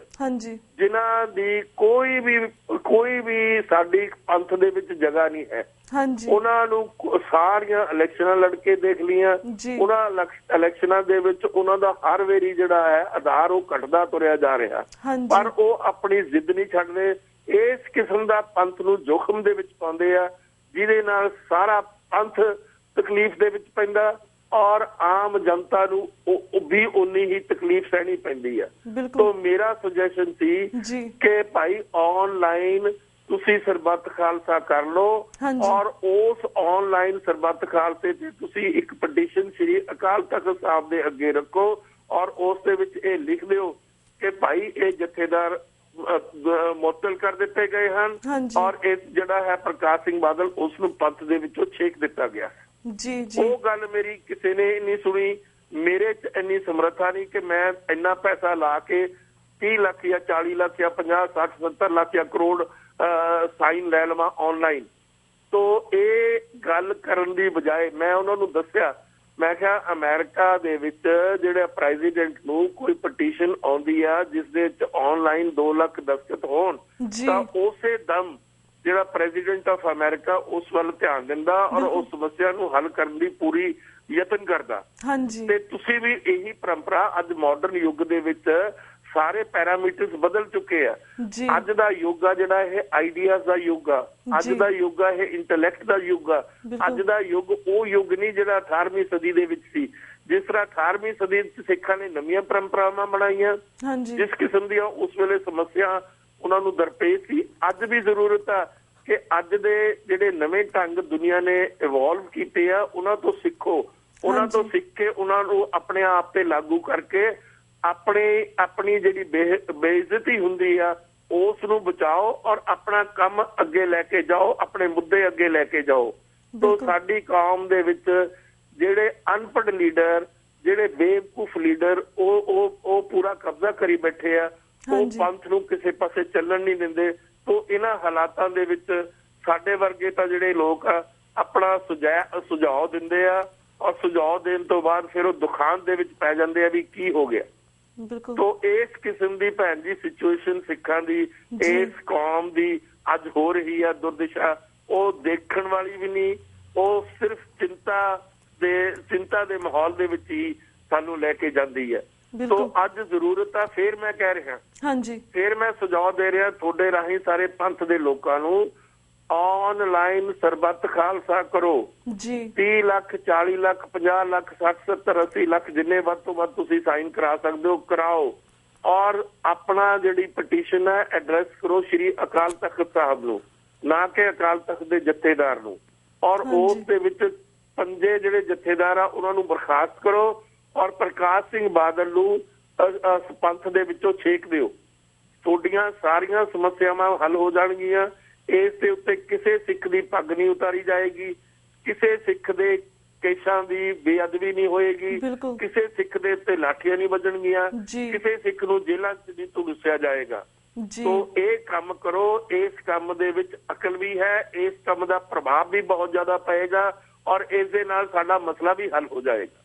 ਜਿਨ੍ਹਾਂ ਦੀ ਕੋਈ ਵੀ ਸਾਡੀ ਪੰਥ ਦੇ ਵਿੱਚ ਜਗ੍ਹਾ ਨਹੀਂ ਹੈ, ਉਹਨਾਂ ਨੂੰ ਸਾਰੀਆਂ ਇਲੈਕਸ਼ਨਾਂ ਲੜ ਕੇ ਦੇਖ ਲਈਆਂ। ਉਹਨਾਂ ਇਲੈਕਸ਼ਨਾਂ ਦੇ ਵਿੱਚ ਉਹਨਾਂ ਦਾ ਹਰ ਵਾਰੀ ਜਿਹੜਾ ਹੈ ਆਧਾਰ ਉਹ ਘਟਦਾ ਤੁਰਿਆ ਜਾ ਰਿਹਾ, ਪਰ ਉਹ ਆਪਣੀ ਜ਼ਿੱਦ ਨਹੀਂ ਛੱਡਦੇ। ਇਸ ਕਿਸਮ ਦਾ ਪੰਥ ਨੂੰ ਜੋਖਮ ਦੇ ਵਿੱਚ ਪਾਉਂਦੇ ਆ ਜਿਹਦੇ ਨਾਲ ਸਾਰਾ ਪੰਥ ਤਕਲੀਫ ਦੇ ਵਿੱਚ ਪੈਂਦਾ ਔਰ ਆਮ ਜਨਤਾ ਨੂੰ ਵੀ ਉਨੀ ਹੀ ਤਕਲੀਫ ਸਹਿਣੀ ਪੈਂਦੀ ਹੈ। ਤੋ ਮੇਰਾ ਸੁਜੈਸ਼ਨ ਸੀ ਕਿ ਭਾਈ ਆਨਲਾਈਨ ਤੁਸੀਂ ਸਰਬੱਤ ਖਾਲਸਾ ਕਰ ਲਓ ਔਰ ਉਸ ਆਨਲਾਈਨ ਸਰਬੱਤ ਖਾਲਸੇ ਤੇ ਤੁਸੀਂ ਇੱਕ ਪਟੀਸ਼ਨ ਸ਼੍ਰੀ ਅਕਾਲ ਤਖਤ ਸਾਹਿਬ ਦੇ ਅੱਗੇ ਰੱਖੋ ਔਰ ਉਸ ਦੇ ਵਿੱਚ ਇਹ ਲਿਖ ਦਿਓ ਕਿ ਭਾਈ ਇਹ ਜਥੇਦਾਰ ਮੁਅੱਤਲ ਕਰ ਦਿੱਤੇ ਗਏ ਹਨ ਔਰ ਇਹ ਜਿਹੜਾ ਹੈ ਪ੍ਰਕਾਸ਼ ਸਿੰਘ ਬਾਦਲ ਉਸ ਨੂੰ ਪੰਥ ਦੇ ਵਿੱਚੋਂ ਛੇਕ ਦਿੱਤਾ ਗਿਆ। ਉਹ ਗੱਲ ਮੇਰੀ ਕਿਸੇ ਨੇ ਨਹੀਂ ਸੁਣੀ। ਮੇਰੇ ਚ ਇੰਨੀ ਸਮਰੱਥਾ ਨਹੀਂ ਕਿ ਮੈਂ ਇੰਨਾ ਪੈਸਾ ਲਾ ਕੇ 30 ਲੱਖ ਜਾਂ 40 ਲੱਖ ਜਾਂ 50, 60, 70 ਲੱਖ ਜਾਂ ਕਰੋੜ ਸਾਈਨ ਲੈ ਲਵਾਂ ਆਨਲਾਈਨ। ਤੋ ਇਹ ਗੱਲ ਕਰਨ ਦੀ ਬਜਾਏ ਮੈਂ ਉਹਨਾਂ ਨੂੰ ਦੱਸਿਆ, ਮੈਂ ਕਿਹਾ ਅਮਰੀਕਾ ਦੇ ਵਿੱਚ ਜਿਹੜੇ ਪ੍ਰੈਜ਼ੀਡੈਂਟ ਨੂੰ ਕੋਈ ਪਟੀਸ਼ਨ ਆਉਂਦੀ ਆ ਜਿਸ ਦੇ ਵਿੱਚ ਆਨਲਾਈਨ 2 ਲੱਖ ਦਸਤਖਤ ਹੋਣ ਤਾਂ ਉਸੇ ਦਮ ਜਿਹੜਾ ਪ੍ਰੈਜ਼ੀਡੈਂਟ ਆਫ ਅਮਰੀਕਾ ਉਸ ਵੱਲ ਧਿਆਨ ਦਿੰਦਾ ਔਰ ਉਸ ਸਮੱਸਿਆ ਨੂੰ ਹੱਲ ਕਰਨ ਦੀ ਪੂਰੀ ਯਤਨ ਕਰਦਾ। ਤੇ ਤੁਸੀਂ ਵੀ ਇਹੀ ਪਰੰਪਰਾ ਅੱਜ ਮਾਡਰਨ ਯੁੱਗ ਦੇ ਵਿੱਚ ਸਾਰੇ ਪੈਰਾਮੀਟਰਸ ਬਦਲ ਚੁੱਕੇ ਆ। ਅੱਜ ਦਾ ਯੁੱਗ ਆ ਜਿਹੜਾ ਇਹ ਆਈਡੀਆਜ਼ ਦਾ ਯੁੱਗ ਆ, ਅੱਜ ਦਾ ਯੁੱਗ ਆ ਇਹ ਇੰਟੈਲੈਕਟ ਦਾ ਯੁੱਗ ਆ। ਅੱਜ ਦਾ ਯੁੱਗ ਉਹ ਯੁੱਗ ਨਹੀਂ ਜਿਹੜਾ 18ਵੀਂ ਸਦੀ ਦੇ ਵਿੱਚ ਸੀ। ਜਿਸ ਤਰ੍ਹਾਂ 18ਵੀਂ ਸਦੀ ਵਿੱਚ ਸਿੱਖਾਂ ਨੇ ਨਵੀਆਂ ਪਰੰਪਰਾਵਾਂ ਬਣਾਈਆਂ, ਜਿਸ ਕਿਸਮ ਦੀਆਂ ਉਸ ਵੇਲੇ ਸਮੱਸਿਆ ਉਹਨਾਂ ਨੂੰ ਦਰਪੇਸ਼ ਸੀ, ਅੱਜ ਵੀ ਜ਼ਰੂਰਤ ਆ ਕਿ ਅੱਜ ਦੇ ਜਿਹੜੇ ਨਵੇਂ ਢੰਗ ਦੁਨੀਆ ਨੇ ਇਵੋਲਵ ਕੀਤੇ ਆ ਉਹਨਾਂ ਤੋਂ ਸਿੱਖੋ, ਉਹਨਾਂ ਤੋਂ ਸਿੱਖ ਕੇ ਉਹਨਾਂ ਨੂੰ ਆਪਣੇ ਆਪ ਤੇ ਲਾਗੂ ਕਰਕੇ ਆਪਣੀ ਜਿਹੜੀ ਬੇਇੱਜ਼ਤੀ ਹੁੰਦੀ ਆ ਉਸ ਨੂੰ ਬਚਾਓ ਔਰ ਆਪਣਾ ਕੰਮ ਅੱਗੇ ਲੈ ਕੇ ਜਾਓ, ਆਪਣੇ ਮੁੱਦੇ ਅੱਗੇ ਲੈ ਕੇ ਜਾਓ। ਤੋ ਸਾਡੀ ਕੌਮ ਦੇ ਵਿੱਚ ਜਿਹੜੇ ਅਨਪੜ੍ਹ ਲੀਡਰ, ਜਿਹੜੇ ਬੇਵਕੂਫ ਲੀਡਰ ਉਹ ਪੂਰਾ ਕਬਜ਼ਾ ਕਰੀ ਬੈਠੇ ਆ, ਉਹ ਪੰਥ ਨੂੰ ਕਿਸੇ ਪਾਸੇ ਚੱਲਣ ਨਹੀਂ ਦਿੰਦੇ। ਤੋ ਇਹਨਾਂ ਹਾਲਾਤਾਂ ਦੇ ਵਿੱਚ ਸਾਡੇ ਵਰਗੇ ਤਾਂ ਜਿਹੜੇ ਲੋਕ ਆ ਆਪਣਾ ਸੁਝਾਅ ਦਿੰਦੇ ਆ ਔਰ ਸੁਝਾਅ ਦੇਣ ਤੋਂ ਬਾਅਦ ਫਿਰ ਉਹ ਦੁਖਾਂਤ ਦੇ ਵਿੱਚ ਪੈ ਜਾਂਦੇ ਆ ਵੀ ਕੀ ਹੋ ਗਿਆ। ਤੋ ਇਸ ਕਿਸਮ ਦੀ ਭੈਣ ਜੀ ਸਿਚੁਏਸ਼ਨ ਸਿੱਖਾਂ ਦੀ, ਇਸ ਕੌਮ ਦੀ ਅੱਜ ਹੋ ਰਹੀ ਆ ਦੁਰਦਸ਼ਾ, ਉਹ ਦੇਖਣ ਵਾਲੀ ਵੀ ਨਹੀਂ। ਉਹ ਸਿਰਫ ਚਿੰਤਾ ਦੇ ਮਾਹੌਲ ਦੇ ਵਿੱਚ ਹੀ ਸਾਨੂੰ ਲੈ ਕੇ ਜਾਂਦੀ ਹੈ। ਤੋ ਅੱਜ ਜ਼ਰੂਰਤ ਆ, ਫਿਰ ਮੈਂ ਕਹਿ ਰਿਹਾ, ਫਿਰ ਮੈਂ ਸੁਝਾਅ ਦੇ ਰਿਹਾ ਤੁਹਾਡੇ ਰਾਹੀਂ ਸਾਰੇ ਪੰਥ ਦੇ ਲੋਕਾਂ ਨੂੰ, ਆਨਲਾਈਨ ਸਰਬੱਤ ਖਾਲਸਾ ਕਰੋ। 30 ਲੱਖ, 40 ਲੱਖ, 50 ਲੱਖ, 60, 70, 80 ਲੱਖ ਜਿੰਨੇ ਵੱਧ ਤੋਂ ਵੱਧ ਤੁਸੀਂ ਸਾਈਨ ਕਰਾ ਸਕਦੇ ਹੋ ਕਰਾਓ ਔਰ ਆਪਣਾ ਜਿਹੜੀ ਪਟੀਸ਼ਨ ਹੈ ਐਡਰੈਸ ਕਰੋ ਸ਼੍ਰੀ ਅਕਾਲ ਤਖਤ ਸਾਹਿਬ ਨੂੰ, ਨਾ ਕਿ ਅਕਾਲ ਤਖਤ ਦੇ ਜਥੇਦਾਰ ਨੂੰ। ਔਰ ਉਸ ਦੇ ਵਿੱਚ 5 ਜਿਹੜੇ ਜਥੇਦਾਰ ਆ ਉਹਨਾਂ ਨੂੰ ਬਰਖਾਸਤ ਕਰੋ ਔਰ ਪ੍ਰਕਾਸ਼ ਸਿੰਘ ਬਾਦਲ ਨੂੰ ਪੰਥ ਦੇ ਵਿੱਚੋਂ ਛੇਕ ਦਿਓ। ਤੁਹਾਡੀਆਂ ਸਾਰੀਆਂ ਸਮੱਸਿਆਵਾਂ ਹੱਲ ਹੋ ਜਾਣਗੀਆਂ। ਇਸ ਦੇ ਉੱਤੇ ਕਿਸੇ ਸਿੱਖ ਦੀ ਪੱਗ ਨਹੀਂ ਉਤਾਰੀ ਜਾਏਗੀ, ਕਿਸੇ ਸਿੱਖ ਦੇ ਕੇਸਾਂ ਦੀ ਬੇਅਦਬੀ ਨਹੀਂ ਹੋਏਗੀ, ਕਿਸੇ ਸਿੱਖ ਦੇ ਉੱਤੇ ਲਾਠੀਆਂ ਨਹੀਂ ਵੱਜਣਗੀਆਂ, ਕਿਸੇ ਸਿੱਖ ਨੂੰ ਜੇਲ੍ਹਾਂ 'ਚ ਨਹੀਂ ਧੁੱਸਿਆ ਜਾਏਗਾ। ਤੋ ਇਹ ਕੰਮ ਕਰੋ। ਇਸ ਕੰਮ ਦੇ ਵਿੱਚ ਅਕਲ ਵੀ ਹੈ, ਇਸ ਕੰਮ ਦਾ ਪ੍ਰਭਾਵ ਵੀ ਬਹੁਤ ਜ਼ਿਆਦਾ ਪਏਗਾ ਔਰ ਇਸ ਦੇ ਨਾਲ ਸਾਡਾ ਮਸਲਾ ਵੀ ਹੱਲ ਹੋ ਜਾਏਗਾ।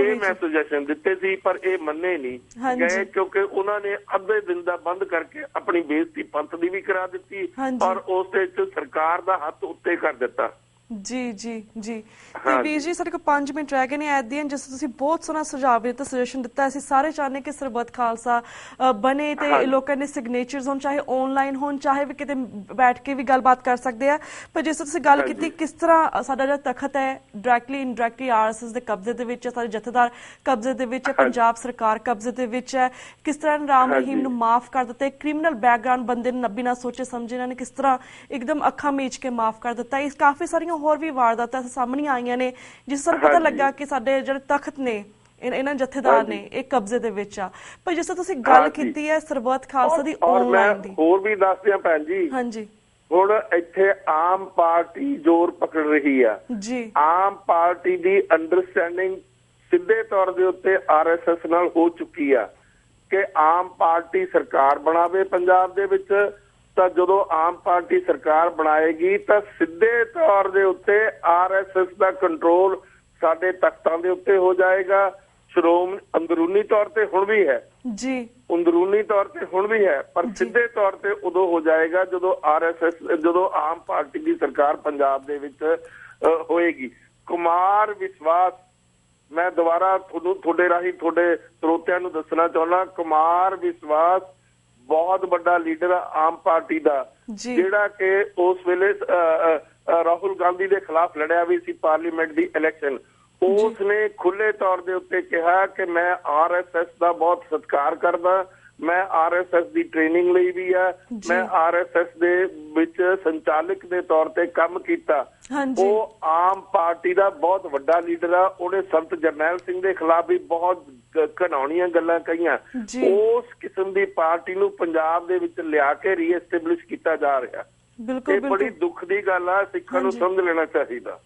ਇਹ ਮੈਂ ਸੁਜੈਸ਼ਨ ਦਿੱਤੇ ਸੀ ਪਰ ਇਹ ਮੰਨੇ ਨਹੀਂ ਗਏ ਕਿਉਂਕਿ ਉਹਨਾਂ ਨੇ ਅੱਧੇ ਦਿਨ ਦਾ ਬੰਦ ਕਰਕੇ ਆਪਣੀ ਬੇਇੱਜ਼ਤੀ ਪੰਥ ਦੀ ਵੀ ਕਰਾ ਦਿੱਤੀ ਔਰ ਉਸ ਦੇ ਵਿੱਚ ਸਰਕਾਰ ਦਾ ਹੱਥ ਉੱਤੇ ਕਰ ਦਿੱਤਾ। जी जी जी ਤੇ ਵੀਰ ਜੀ ਸਾਡੇ ਕੋਲ 5 ਮਿੰਟ ਰਹਿ ਗਏ ਨੇ ਐਟ ਦੀ ਐਂਡ ਜਿਸ ਤੁਸੀਂ ਬਹੁਤ ਸੋਹਣਾ ਸੁਝਾਅ ਦਿੱਤਾ ਸੁਜੈਸ਼ਨ ਦਿੱਤਾ ਅਸੀਂ ਸਾਰੇ ਚਾਹੁੰਦੇ ਕਿ ਸਰਬੱਤ ਖਾਲਸਾ ਬਣੇ ਤੇ ਲੋਕਾਂ ਦੇ ਸਿਗਨੇਚਰਸ ਹੋਣ ਚਾਹੇ ਆਨਲਾਈਨ ਹੋਣ ਚਾਹੇ ਵੀ ਕਿਤੇ ਬੈਠ ਕੇ ਵੀ ਗੱਲਬਾਤ ਕਰ ਸਕਦੇ ਆ ਪਰ ਜਿਸ ਤੁਸੀਂ ਗੱਲ ਕੀਤੀ ਕਿਸ ਤਰ੍ਹਾਂ ਸਾਡਾ ਜਿਹੜਾ ਤਖਤ ਹੈ ਡਾਇਰੈਕਟਲੀ ਇਨਡਾਇਰੈਕਟਲੀ ਆਰਐਸਐਸ ਦੇ ਕਬਜ਼ੇ ਦੇ ਵਿੱਚ ਹੈ ਸਾਰੇ ਜਥੇਦਾਰ ਕਬਜ਼ੇ ਦੇ ਵਿੱਚ ਹੈ ਪੰਜਾਬ ਸਰਕਾਰ ਕਬਜ਼ੇ ਦੇ ਵਿੱਚ ਹੈ ਕਿਸ ਤਰ੍ਹਾਂ ਰਾਮ ਰਹੀਮ ਨੂੰ ਮਾਫ ਕਰ ਦਿੱਤਾ ਕ੍ਰਿਮੀਨਲ ਬੈਕਗ੍ਰਾਉਂਡ ਬੰਦੇ ਨੂੰ ਬਿਨਾਂ ਸੋਚੇ ਸਮਝੇ ਇਹਨਾਂ ਨੇ ਕਿਸ ਤਰ੍ਹਾਂ ਇੱਕਦਮ ਅੱਖਾਂ ਮੀਚ ਕੇ ਮਾਫ ਕਰ ਦਿੱਤਾ ਇਸ ਕਾਫੀ ਸਾਰੀਆਂ ਹੋਰ ਵੀ ਵਾਰਦਾਤਾਂ ਸਾਹਮਣੇ ਆਈਆਂ ਨੇ ਜਿਸ ਤੋਂ ਪਤਾ ਲੱਗਾ ਕਿ ਸਾਡੇ ਜਿਹੜੇ ਤਖਤ ਨੇ ਇਹਨਾਂ ਜਥੇਦਾਰ ਨੇ ਇਹ ਕਬਜ਼ੇ ਦੇ ਵਿੱਚ ਆ ਪਰ ਜਿਸ ਤੁਸੀਂ ਗੱਲ ਕੀਤੀ ਹੈ ਸਰਬੱਤ ਖਾਲਸਾ ਦੀ ਆਨਲਾਈਨ ਦੀ ਹੋਰ ਵੀ ਦੱਸਦੇ ਆ ਭੈਣ ਜੀ ਹਾਂਜੀ ਹੁਣ ਇੱਥੇ ਆਮ ਪਾਰਟੀ ਜ਼ੋਰ ਪਕੜ ਰਹੀ ਆ ਜੀ ਆਮ ਪਾਰਟੀ ਦੀ ਅੰਡਰਸਟੈਂਡਿੰਗ ਸਿੱਧੇ ਤੌਰ ਦੇ ਉੱਤੇ ਆਰਐਸਐਸ ਨਾਲ ਹੋ ਚੁੱਕੀ ਆ ਕਿ ਆਮ ਪਾਰਟੀ ਸਰਕਾਰ ਬਣਾਵੇ ਪੰਜਾਬ ਦੇ ਵਿੱਚ ਤਾਂ ਜਦੋਂ ਆਮ ਪਾਰਟੀ ਸਰਕਾਰ ਬਣਾਏਗੀ ਤਾਂ ਸਿੱਧੇ ਤੌਰ ਦੇ ਉੱਤੇ ਆਰਐਸਐਸ ਦਾ ਕੰਟਰੋਲ ਸਾਡੇ ਤਖਤਾਂ ਦੇ ਉੱਤੇ ਹੋ ਜਾਏਗਾ ਸ਼੍ਰੋਮਣੀ ਅੰਦਰੂਨੀ ਤੌਰ ਤੇ ਹੁਣ ਵੀ ਹੈ ਜੀ ਅੰਦਰੂਨੀ ਤੌਰ ਤੇ ਹੁਣ ਵੀ ਹੈ ਪਰ ਸਿੱਧੇ ਤੌਰ ਤੇ ਉਦੋਂ ਹੋ ਜਾਏਗਾ ਜਦੋਂ ਆਰਐਸਐਸ ਜਦੋਂ ਆਮ ਪਾਰਟੀ ਦੀ ਸਰਕਾਰ ਪੰਜਾਬ ਦੇ ਵਿੱਚ ਹੋਏਗੀ ਕੁਮਾਰ ਵਿਸ਼ਵਾਸ ਮੈਂ ਦੁਬਾਰਾ ਤੁਹਾਡੇ ਰਾਹੀਂ ਤੁਹਾਡੇ ਸਰੋਤਿਆਂ ਨੂੰ ਦੱਸਣਾ ਚਾਹੁੰਦਾ ਕੁਮਾਰ ਵਿਸ਼ਵਾਸ ਬਹੁਤ ਵੱਡਾ ਲੀਡਰ ਆਮ ਪਾਰਟੀ ਦਾ ਜਿਹੜਾ ਕਿ ਉਸ ਵੇਲੇ ਰਾਹੁਲ ਗਾਂਧੀ ਦੇ ਖਿਲਾਫ ਲੜਿਆ ਵੀ ਸੀ ਪਾਰਲੀਮੈਂਟ ਦੀ ਇਲੈਕਸ਼ਨ ਉਸ ਨੇ ਖੁੱਲੇ ਤੌਰ ਦੇ ਉੱਤੇ ਕਿਹਾ ਕਿ ਮੈਂ ਆਰਐਸਐਸ ਦਾ ਬਹੁਤ ਸਤਿਕਾਰ ਕਰਦਾ ਮੈਂ ਆਰਐਸਐਸ ਦੀ ਟ੍ਰੇਨਿੰਗ ਲਈ ਵੀ ਆ ਮੈਂ ਆਰਐਸਐਸ ਦੇ ਵਿੱਚ ਸੰਚਾਲਕ ਦੇ ਤੌਰ ਤੇ ਕੰਮ ਕੀਤਾ ਉਹ ਆਮ ਪਾਰਟੀ ਦਾ ਬਹੁਤ ਵੱਡਾ ਲੀਡਰ ਆ ਉਹਨੇ ਸੰਤ ਜਰਨੈਲ ਸਿੰਘ ਦੇ ਖਿਲਾਫ ਵੀ ਬਹੁਤ ਘਿਨਾਉਣੀਆਂ ਗੱਲਾਂ ਕਹੀਆਂ ਉਸ ਕਿਸਮ ਦੀ ਪਾਰਟੀ ਨੂੰ ਪੰਜਾਬ ਦੇ ਵਿੱਚ ਲਿਆ ਕੇ ਰੀਐਸਟੈਬਲਿਸ਼ ਕੀਤਾ ਜਾ ਰਿਹਾ ਇਹ ਬੜੀ ਦੁੱਖ ਦੀ ਗੱਲ ਆ ਸਿੱਖਾਂ ਨੂੰ ਸਮਝ ਲੈਣਾ ਚਾਹੀਦਾ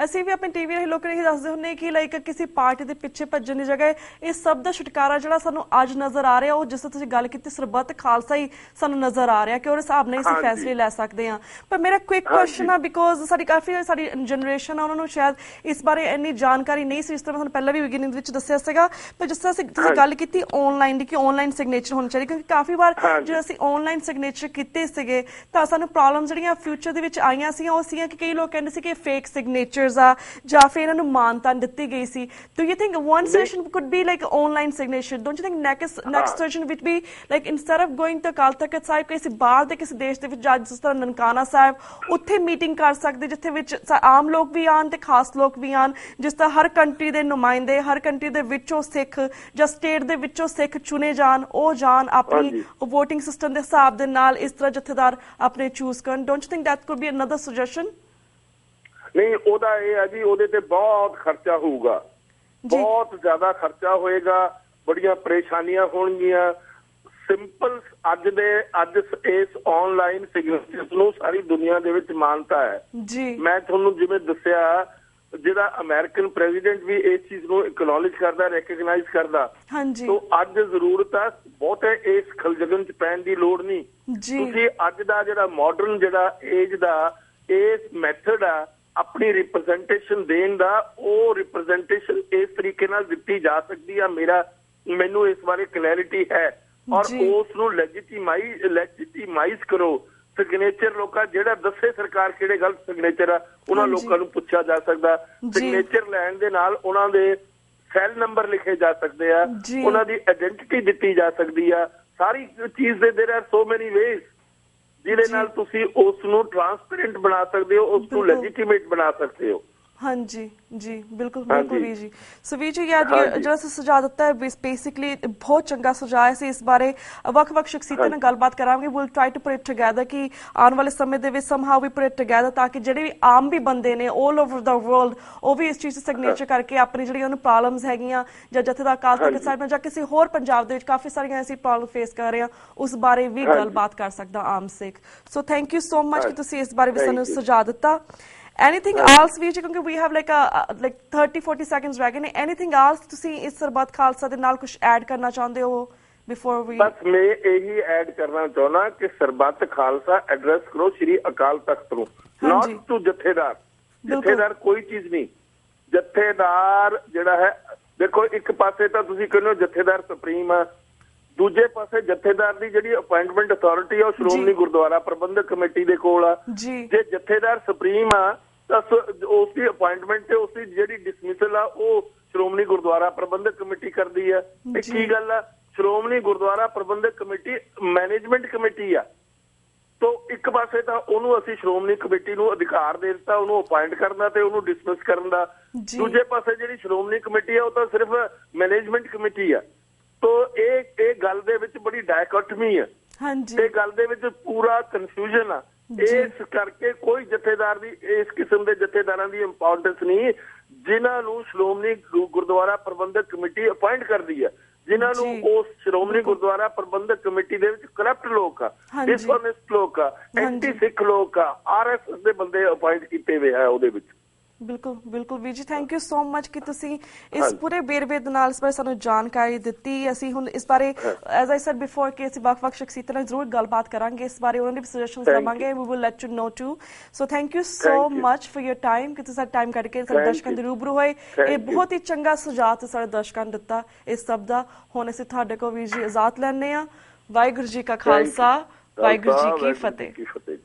ਅਸੀਂ ਵੀ ਆਪਣੇ ਟੀਵੀ ਰਾਹੀਂ ਲੋਕਾਂ ਨੂੰ ਇਹ ਦੱਸਦੇ ਹੁੰਦੇ ਕਿ ਲਾਈਕ ਕਿਸੇ ਪਾਰਟੀ ਦੇ ਪਿੱਛੇ ਭੱਜਣ ਦੀ ਜਗ੍ਹਾ ਇਹ ਸਭ ਦਾ ਛੁਟਕਾਰਾ ਜਿਹੜਾ ਸਾਨੂੰ ਅੱਜ ਨਜ਼ਰ ਆ ਰਿਹਾ ਉਹ ਜਿਸ ਤਰ੍ਹਾਂ ਤੁਸੀਂ ਗੱਲ ਕੀਤੀ ਸਰਬੱਤ ਖਾਲਸਾ ਹੀ ਸਾਨੂੰ ਨਜ਼ਰ ਆ ਰਿਹਾ ਕਿ ਉਹਦੇ ਹਿਸਾਬ ਨਾਲ ਅਸੀਂ ਫੈਸਲੇ ਲੈ ਸਕਦੇ ਹਾਂ ਪਰ ਮੇਰਾ ਕੁਇਕ ਕੁਐਸਚਨ ਆ ਬਿਕੋਜ਼ ਸਾਡੀ ਜਨਰੇਸ਼ਨ ਆ ਉਹਨਾਂ ਨੂੰ ਸ਼ਾਇਦ ਇਸ ਬਾਰੇ ਇੰਨੀ ਜਾਣਕਾਰੀ ਨਹੀਂ ਸੀ ਜਿਸ ਤਰ੍ਹਾਂ ਤੁਹਾਨੂੰ ਪਹਿਲਾਂ ਵੀ ਬਿਗਿਨਿੰਗ ਵਿੱਚ ਦੱਸਿਆ ਸੀਗਾ ਪਰ ਜਿਸ ਤਰ੍ਹਾਂ ਤੁਸੀਂ ਗੱਲ ਕੀਤੀ ਆਨਲਾਈਨ ਦੀ ਕਿ ਆਨਲਾਈਨ ਸਿਗਨੇਚਰ ਹੋਣੀ ਚਾਹੀਦੀ ਕਿਉਂਕਿ ਕਾਫੀ ਵਾਰ ਜਦੋਂ ਅਸੀਂ ਆਨਲਾਈਨ ਸਿਗਨੇਚਰ ਕੀਤੇ ਸੀਗੇ ਤਾਂ ਸਾਨੂੰ ਪ੍ਰੋਬਲਮ ਜਿਹੜੀਆਂ ਫਿਊਚਰ ਦੇ ਵਿੱਚ ਆਈਆਂ ਸੀ ਉਹ ਸੀਗੀਆਂ ਕਿ ਕਈ ਲੋਕ ਕਹਿੰਦੇ ਸੀ ਕਿ ਫੇਕ signatures are ਜਾਂ ਫਿਰ ਇਹਨਾਂ ਨੂੰ ਮਾਨਤਾ ਦਿੱਤੀ ਗਈ ਸੀ do you think one solution could be like online signature don't you think next solution would be like instead of going to Akal Takht Sahib ਕਿਸੇ ਬਾਹਰ ਦੇ ਕਿਸੇ ਦੇਸ਼ ਦੇ ਵਿੱਚ ਜਿਸ ਤਰ੍ਹਾਂ ਨਨਕਾਣਾ ਸਾਹਿਬ ਉੱਥੇ ਮੀਟਿੰਗ ਕਰ ਸਕਦੇ ਜਿੱਥੇ ਵਿੱਚ ਆਮ ਲੋਕ ਵੀ ਆਣ ਤੇ ਖਾਸ ਲੋਕ ਵੀ ਆਣ ਜਿਸ ਤਰ੍ਹਾਂ ਹਰ ਕੰਟਰੀ ਦੇ ਨੁਮਾਇੰਦੇ ਹਰ ਕੰਟਰੀ ਦੇ ਵਿੱਚੋਂ ਸਿੱਖ ਜਾਂ ਸਟੇਟ ਦੇ ਵਿੱਚੋਂ ਸਿੱਖ ਚੁਣੇ ਜਾਣ ਉਹ ਜਾਣ ਆਪਣੀ ਵੋਟਿੰਗ ਸਿਸਟਮ ਦੇ ਹਿਸਾਬ ਦੇ ਨਾਲ ਇਸ ਤਰ੍ਹਾਂ ਜਥੇਦਾਰ ਆਪਣੇ ਚੂਜ਼ ਕਰਨ don't you think that could be another suggestion ਨਹੀਂ ਉਹਦਾ ਇਹ ਹੈ ਜੀ ਉਹਦੇ ਤੇ ਬਹੁਤ ਖਰਚਾ ਹੋਊਗਾ ਬਹੁਤ ਜ਼ਿਆਦਾ ਖਰਚਾ ਹੋਏਗਾ ਬੜੀਆਂ ਪਰੇਸ਼ਾਨੀਆਂ ਹੋਣਗੀਆਂ ਸਿੰਪਲ ਅੱਜ ਇਸ ਆਨਲਾਈਨ ਸਿਗਨੇਚਰਸ ਨੂੰ ਸਾਰੀ ਦੁਨੀਆ ਦੇ ਵਿੱਚ ਮਾਨਤਾ ਹੈ ਮੈਂ ਤੁਹਾਨੂੰ ਜਿਵੇਂ ਦੱਸਿਆ ਜਿਹੜਾ ਅਮਰੀਕਨ ਪ੍ਰੈਜ਼ੀਡੈਂਟ ਵੀ ਇਸ ਚੀਜ਼ ਨੂੰ ਐਕਨੋਲਜ ਕਰਦਾ ਰੈਕਗਨਾਈਜ਼ ਕਰਦਾ ਸੋ ਅੱਜ ਜ਼ਰੂਰਤ ਹੈ ਬਹੁਤੇ ਇਸ ਖਲਜਗਨ ਚ ਪੈਣ ਦੀ ਲੋੜ ਨਹੀਂ ਤੁਸੀਂ ਅੱਜ ਦਾ ਜਿਹੜਾ ਮਾਡਰਨ ਜਿਹੜਾ ਏਜ ਦਾ ਇਸ ਮੈਥਡ ਆ ਆਪਣੀ ਰਿਪਰੈਜ਼ੈਂਟੇਸ਼ਨ ਦੇਣ ਦਾ ਉਹ ਰਿਪਰੈਜ਼ੈਂਟੇਸ਼ਨ ਇਸ ਤਰੀਕੇ ਨਾਲ ਦਿੱਤੀ ਜਾ ਸਕਦੀ ਆ ਮੈਨੂੰ ਇਸ ਬਾਰੇ ਕਲੈਰਿਟੀ ਹੈ ਔਰ ਉਸ ਨੂੰ ਲੈਜੀਟੀਮਾਈਜ਼ ਕਰੋ ਸਿਗਨੇਚਰ ਲੋਕਾਂ ਜਿਹੜਾ ਦੱਸੇ ਸਰਕਾਰ ਕਿਹੜੇ ਗਲਤ ਸਿਗਨੇਚਰ ਆ ਉਹਨਾਂ ਲੋਕਾਂ ਨੂੰ ਪੁੱਛਿਆ ਜਾ ਸਕਦਾ ਸਿਗਨੇਚਰ ਲੈਣ ਦੇ ਨਾਲ ਉਹਨਾਂ ਦੇ ਸੈੱਲ ਨੰਬਰ ਲਿਖੇ ਜਾ ਸਕਦੇ ਆ ਉਹਨਾਂ ਦੀ ਆਇਡੈਂਟੀਟੀ ਦਿੱਤੀ ਜਾ ਸਕਦੀ ਆ ਸਾਰੀ ਚੀਜ਼ ਦੇ ਦੇਰ ਆਰ ਸੋ ਮੈਨੀ ਵੇਜ਼ ਜਿਹਦੇ ਨਾਲ ਤੁਸੀਂ ਉਸ ਨੂੰ ਟ੍ਰਾਂਸਪੇਰੈਂਟ ਬਣਾ ਸਕਦੇ ਹੋ ਉਸ ਨੂੰ ਲੈਜੀਟੀਮੇਟ ਬਣਾ ਸਕਦੇ ਹੋ ਹਾਂਜੀ ਜੀ ਬਿਲਕੁਲ ਬਿਲਕੁਲ ਵੀ ਜੀ ਸੋ ਵੀ ਜੀ ਜਿਹੜਾ ਸੁਝਾਅ ਦਿੱਤਾ ਹੈ ਬੇਸਿਕਲੀ ਬਹੁਤ ਚੰਗਾ ਸੁਝਾਅ ਹੈ ਇਸ ਬਾਰੇ ਵੱਖ-ਵੱਖ ਸ਼ਖਸੀਅਤਾਂ ਨਾਲ ਗੱਲਬਾਤ ਕਰਾਂਗੇ will try to put it together ਕਿ ਆਉਣ ਵਾਲੇ ਸਮੇਂ ਦੇ ਵਿੱਚ ਸਮਹਾਉ ਵੀ ਪੁੱਟ ਇਟ ਟੁਗੇਦਰ ਤਾਂ ਕਿ ਜਿਹੜੇ ਵੀ ਆਮ ਵੀ ਬੰਦੇ ਨੇ ਆਲ ਓਵਰ ਦਾ ਵਰਲਡ ਉਹ ਵੀ ਇਸ ਚੀਜ਼ ਤੇ ਸਿਗਨੇਚਰ ਕਰਕੇ ਆਪਣੀ ਜਿਹੜੀ ਉਹਨੂੰ ਪ੍ਰੋਬਲਮਸ ਹੈਗੀਆਂ ਜਾਂ ਜਥੇਦਾਰ ਅਕਾਲ ਤਖਤ ਸਾਹਿਬ ਜਾਂ ਕਿਸੇ ਹੋਰ ਪੰਜਾਬ ਦੇ ਵਿੱਚ ਕਾਫੀ ਸਾਰੀਆਂ ਐਸੀ ਪ੍ਰੋਬਲਮ ਫੇਸ ਕਰ ਰਹੇ ਆ ਉਸ ਬਾਰੇ ਵੀ ਗੱਲਬਾਤ ਕਰ ਸਕਦਾ ਆਮ Sikh so thank you so much ਕਿ ਤੁਸੀਂ ਇਸ ਬਾਰੇ ਵੀ ਸਾਨੂੰ ਸੁਝਾਅ ਦਿੱਤਾ Anything else ਵੀਰ ਜੀ ਕਿਉਂਕਿ we have like 30-40 seconds ਰਹਿ ਗਏ ਨੇ anything else ਤੁਸੀਂ ਇਸ ਸਰਬੱਤ ਖਾਲਸਾ ਦੇ ਨਾਲ ਕੁਝ ਐਡ ਕਰਨਾ ਚਾਹੁੰਦੇ ਹੋ before we ਬਸ ਮੈਂ ਇਹੀ ਐਡ ਕਰਨਾ ਚਾਹੁੰਦਾ ਕਿ ਸਰਬੱਤ ਖਾਲਸਾ ਐਡਰੈਸ ਕਰੋ ਸ਼੍ਰੀ ਅਕਾਲ ਤਖਤ ਨੂੰ not to ਜਥੇਦਾਰ ਕੋਈ ਚੀਜ਼ ਨਹੀਂ ਜਥੇਦਾਰ ਜਿਹੜਾ ਹੈ ਦੇਖੋ ਇੱਕ ਪਾਸੇ ਤਾਂ ਤੁਸੀਂ ਕਹਿੰਦੇ ਹੋ ਜਥੇਦਾਰ ਸੁਪਰੀਮ ਆ ਦੂਜੇ ਪਾਸੇ ਜਥੇਦਾਰ ਦੀ ਜਿਹੜੀ ਅਪਾਇੰਟਮੈਂਟ ਅਥਾਰਟੀ ਆ ਉਹ ਸ਼੍ਰੋਮਣੀ ਗੁਰਦੁਆਰਾ ਪ੍ਰਬੰਧਕ ਕਮੇਟੀ ਦੇ ਕੋਲ ਆ। ਜੇ ਜਥੇਦਾਰ ਸੁਪਰੀਮ ਆ ਤਾਂ ਉਸ ਦੀ ਅਪਾਇੰਟਮੈਂਟ ਤੇ ਉਸ ਦੀ ਜਿਹੜੀ ਡਿਸਮਿਸਲ ਆ ਉਹ ਸ਼੍ਰੋਮਣੀ ਗੁਰਦੁਆਰਾ ਪ੍ਰਬੰਧਕ ਕਮੇਟੀ ਕਰਦੀ ਆ। ਇਹ ਕੀ ਗੱਲ ਆ? ਸ਼੍ਰੋਮਣੀ ਗੁਰਦੁਆਰਾ ਪ੍ਰਬੰਧਕ ਕਮੇਟੀ ਮੈਨੇਜਮੈਂਟ ਕਮੇਟੀ ਆ। ਤੋ ਇੱਕ ਪਾਸੇ ਤਾਂ ਉਹਨੂੰ ਅਸੀਂ ਸ਼੍ਰੋਮਣੀ ਕਮੇਟੀ ਨੂੰ ਅਧਿਕਾਰ ਦੇ ਦਿੱਤਾ ਉਹਨੂੰ ਅਪਾਇੰਟ ਕਰਨ ਦਾ ਤੇ ਉਹਨੂੰ ਡਿਸਮਿਸ ਕਰਨ ਦਾ। ਦੂਜੇ ਪਾਸੇ ਜਿਹੜੀ ਸ਼੍ਰੋਮਣੀ ਕਮੇਟੀ ਆ ਉਹ ਤਾਂ ਸਿਰਫ ਮੈਨੇਜਮੈਂਟ ਕਮੇਟੀ ਆ। ਤੋ ਇਹ ਗੱਲ ਦੇ ਵਿੱਚ ਬੜੀ ਡਾਇਕੋਟਮੀ ਆ। ਇਹ ਗੱਲ ਦੇ ਵਿੱਚ ਪੂਰਾ ਕਨਫਿਊਜ਼ਨ ਆ। ਇਸ ਕਰਕੇ ਕੋਈ ਜਥੇਦਾਰ ਦੀ ਇਸ ਕਿਸਮ ਦੇ ਜਥੇਦਾਰਾਂ ਦੀ ਇੰਪੋਰਟੈਂਸ ਨਹੀਂ ਜਿਨ੍ਹਾਂ ਨੂੰ ਸ਼੍ਰੋਮਣੀ ਗੁਰਦੁਆਰਾ ਪ੍ਰਬੰਧਕ ਕਮੇਟੀ ਅਪਾਇੰਟ ਕਰਦੀ ਆ, ਜਿਨ੍ਹਾਂ ਨੂੰ ਉਸ ਸ਼੍ਰੋਮਣੀ ਗੁਰਦੁਆਰਾ ਪ੍ਰਬੰਧਕ ਕਮੇਟੀ ਦੇ ਵਿੱਚ ਕਰਪਟ ਲੋਕ ਆ, ਡਿਸਹੋਨੈਸਟ ਲੋਕ ਆ, ਐਂਟੀ ਸਿੱਖ ਲੋਕ ਆ, RSS ਦੇ ਬੰਦੇ ਅਪਾਇੰਟ ਕੀਤੇ ਹੋਏ ਆ ਉਹਦੇ ਵਿੱਚ। ਬਿਲਕੁਲ ਬਿਲਕੁਲ ਵੀਰ ਜੀ, ਥੈਂਕ ਯੂ ਸੋ ਮਚ ਕਿ ਤੁਸੀਂ ਇਸ ਪੂਰੇ ਵੇਰਵੇ ਦੇ ਨਾਲ ਇਸ ਬਾਰੇ ਸਾਨੂੰ ਜਾਣਕਾਰੀ ਦਿੱਤੀ। ਅਸੀਂ ਹੁਣ ਇਸ ਬਾਰੇ ਐਜ਼ ਆਈ ਸੈਡ ਬਿਫੋਰ ਕਿ ਅਸੀਂ ਵੱਖ-ਵੱਖ ਸ਼ਖਸੀਅਤਾਂ ਨਾਲ ਜ਼ਰੂਰ ਗੱਲਬਾਤ ਕਰਾਂਗੇ ਇਸ ਬਾਰੇ, ਉਹਨਾਂ ਦੀ ਸੁਜੈਸ਼ਨਸ ਲਵਾਂਗੇ। We will let you know too. So thank you so much for your time ਕਿ ਤੁਸੀਂ ਟਾਈਮ ਕੱਢ ਕੇ ਸਾਡੇ ਦਰਸ਼ਕਾਂ ਦੇ ਰੂਬਰੂ ਹੋਏ। ਇਹ ਬਹੁਤ ਹੀ ਚੰਗਾ ਸੁਝਾਅ ਤੁਸੀਂ ਸਾਡੇ ਦਰਸ਼ਕਾਂ ਨੂੰ ਦਿੱਤਾ ਇਸ ਸਭ ਦਾ। ਹੁਣ ਅਸੀਂ ਤੁਹਾਡੇ ਕੋਲ ਵੀਰ ਜੀ ਇਜਾਜ਼ਤ ਲੈਂਦੇ ਹਾਂ। ਵਾਹਿਗੁਰੂ ਜੀ ਕਾ ਖਾਲਸਾ, ਵਾਹਿਗੁਰੂ ਜੀ ਕੀ ਫਤਿਹ।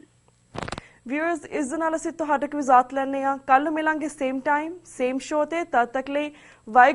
ਵਿਊਅਰਸ, ਇਸ ਦੇ ਨਾਲ ਅਸੀਂ ਤੁਹਾਡੇ ਕੋਲ ਇਜਾਜ਼ਤ ਲੈਂਦੇ ਹਾਂ। ਕੱਲ ਮਿਲਾਂਗੇ ਸੇਮ ਟਾਈਮ ਸੇਮ ਸ਼ੋਅ ਤੇ। ਤਦ ਤੱਕ ਲਈ ਵਾਹਿਗੁਰੂ।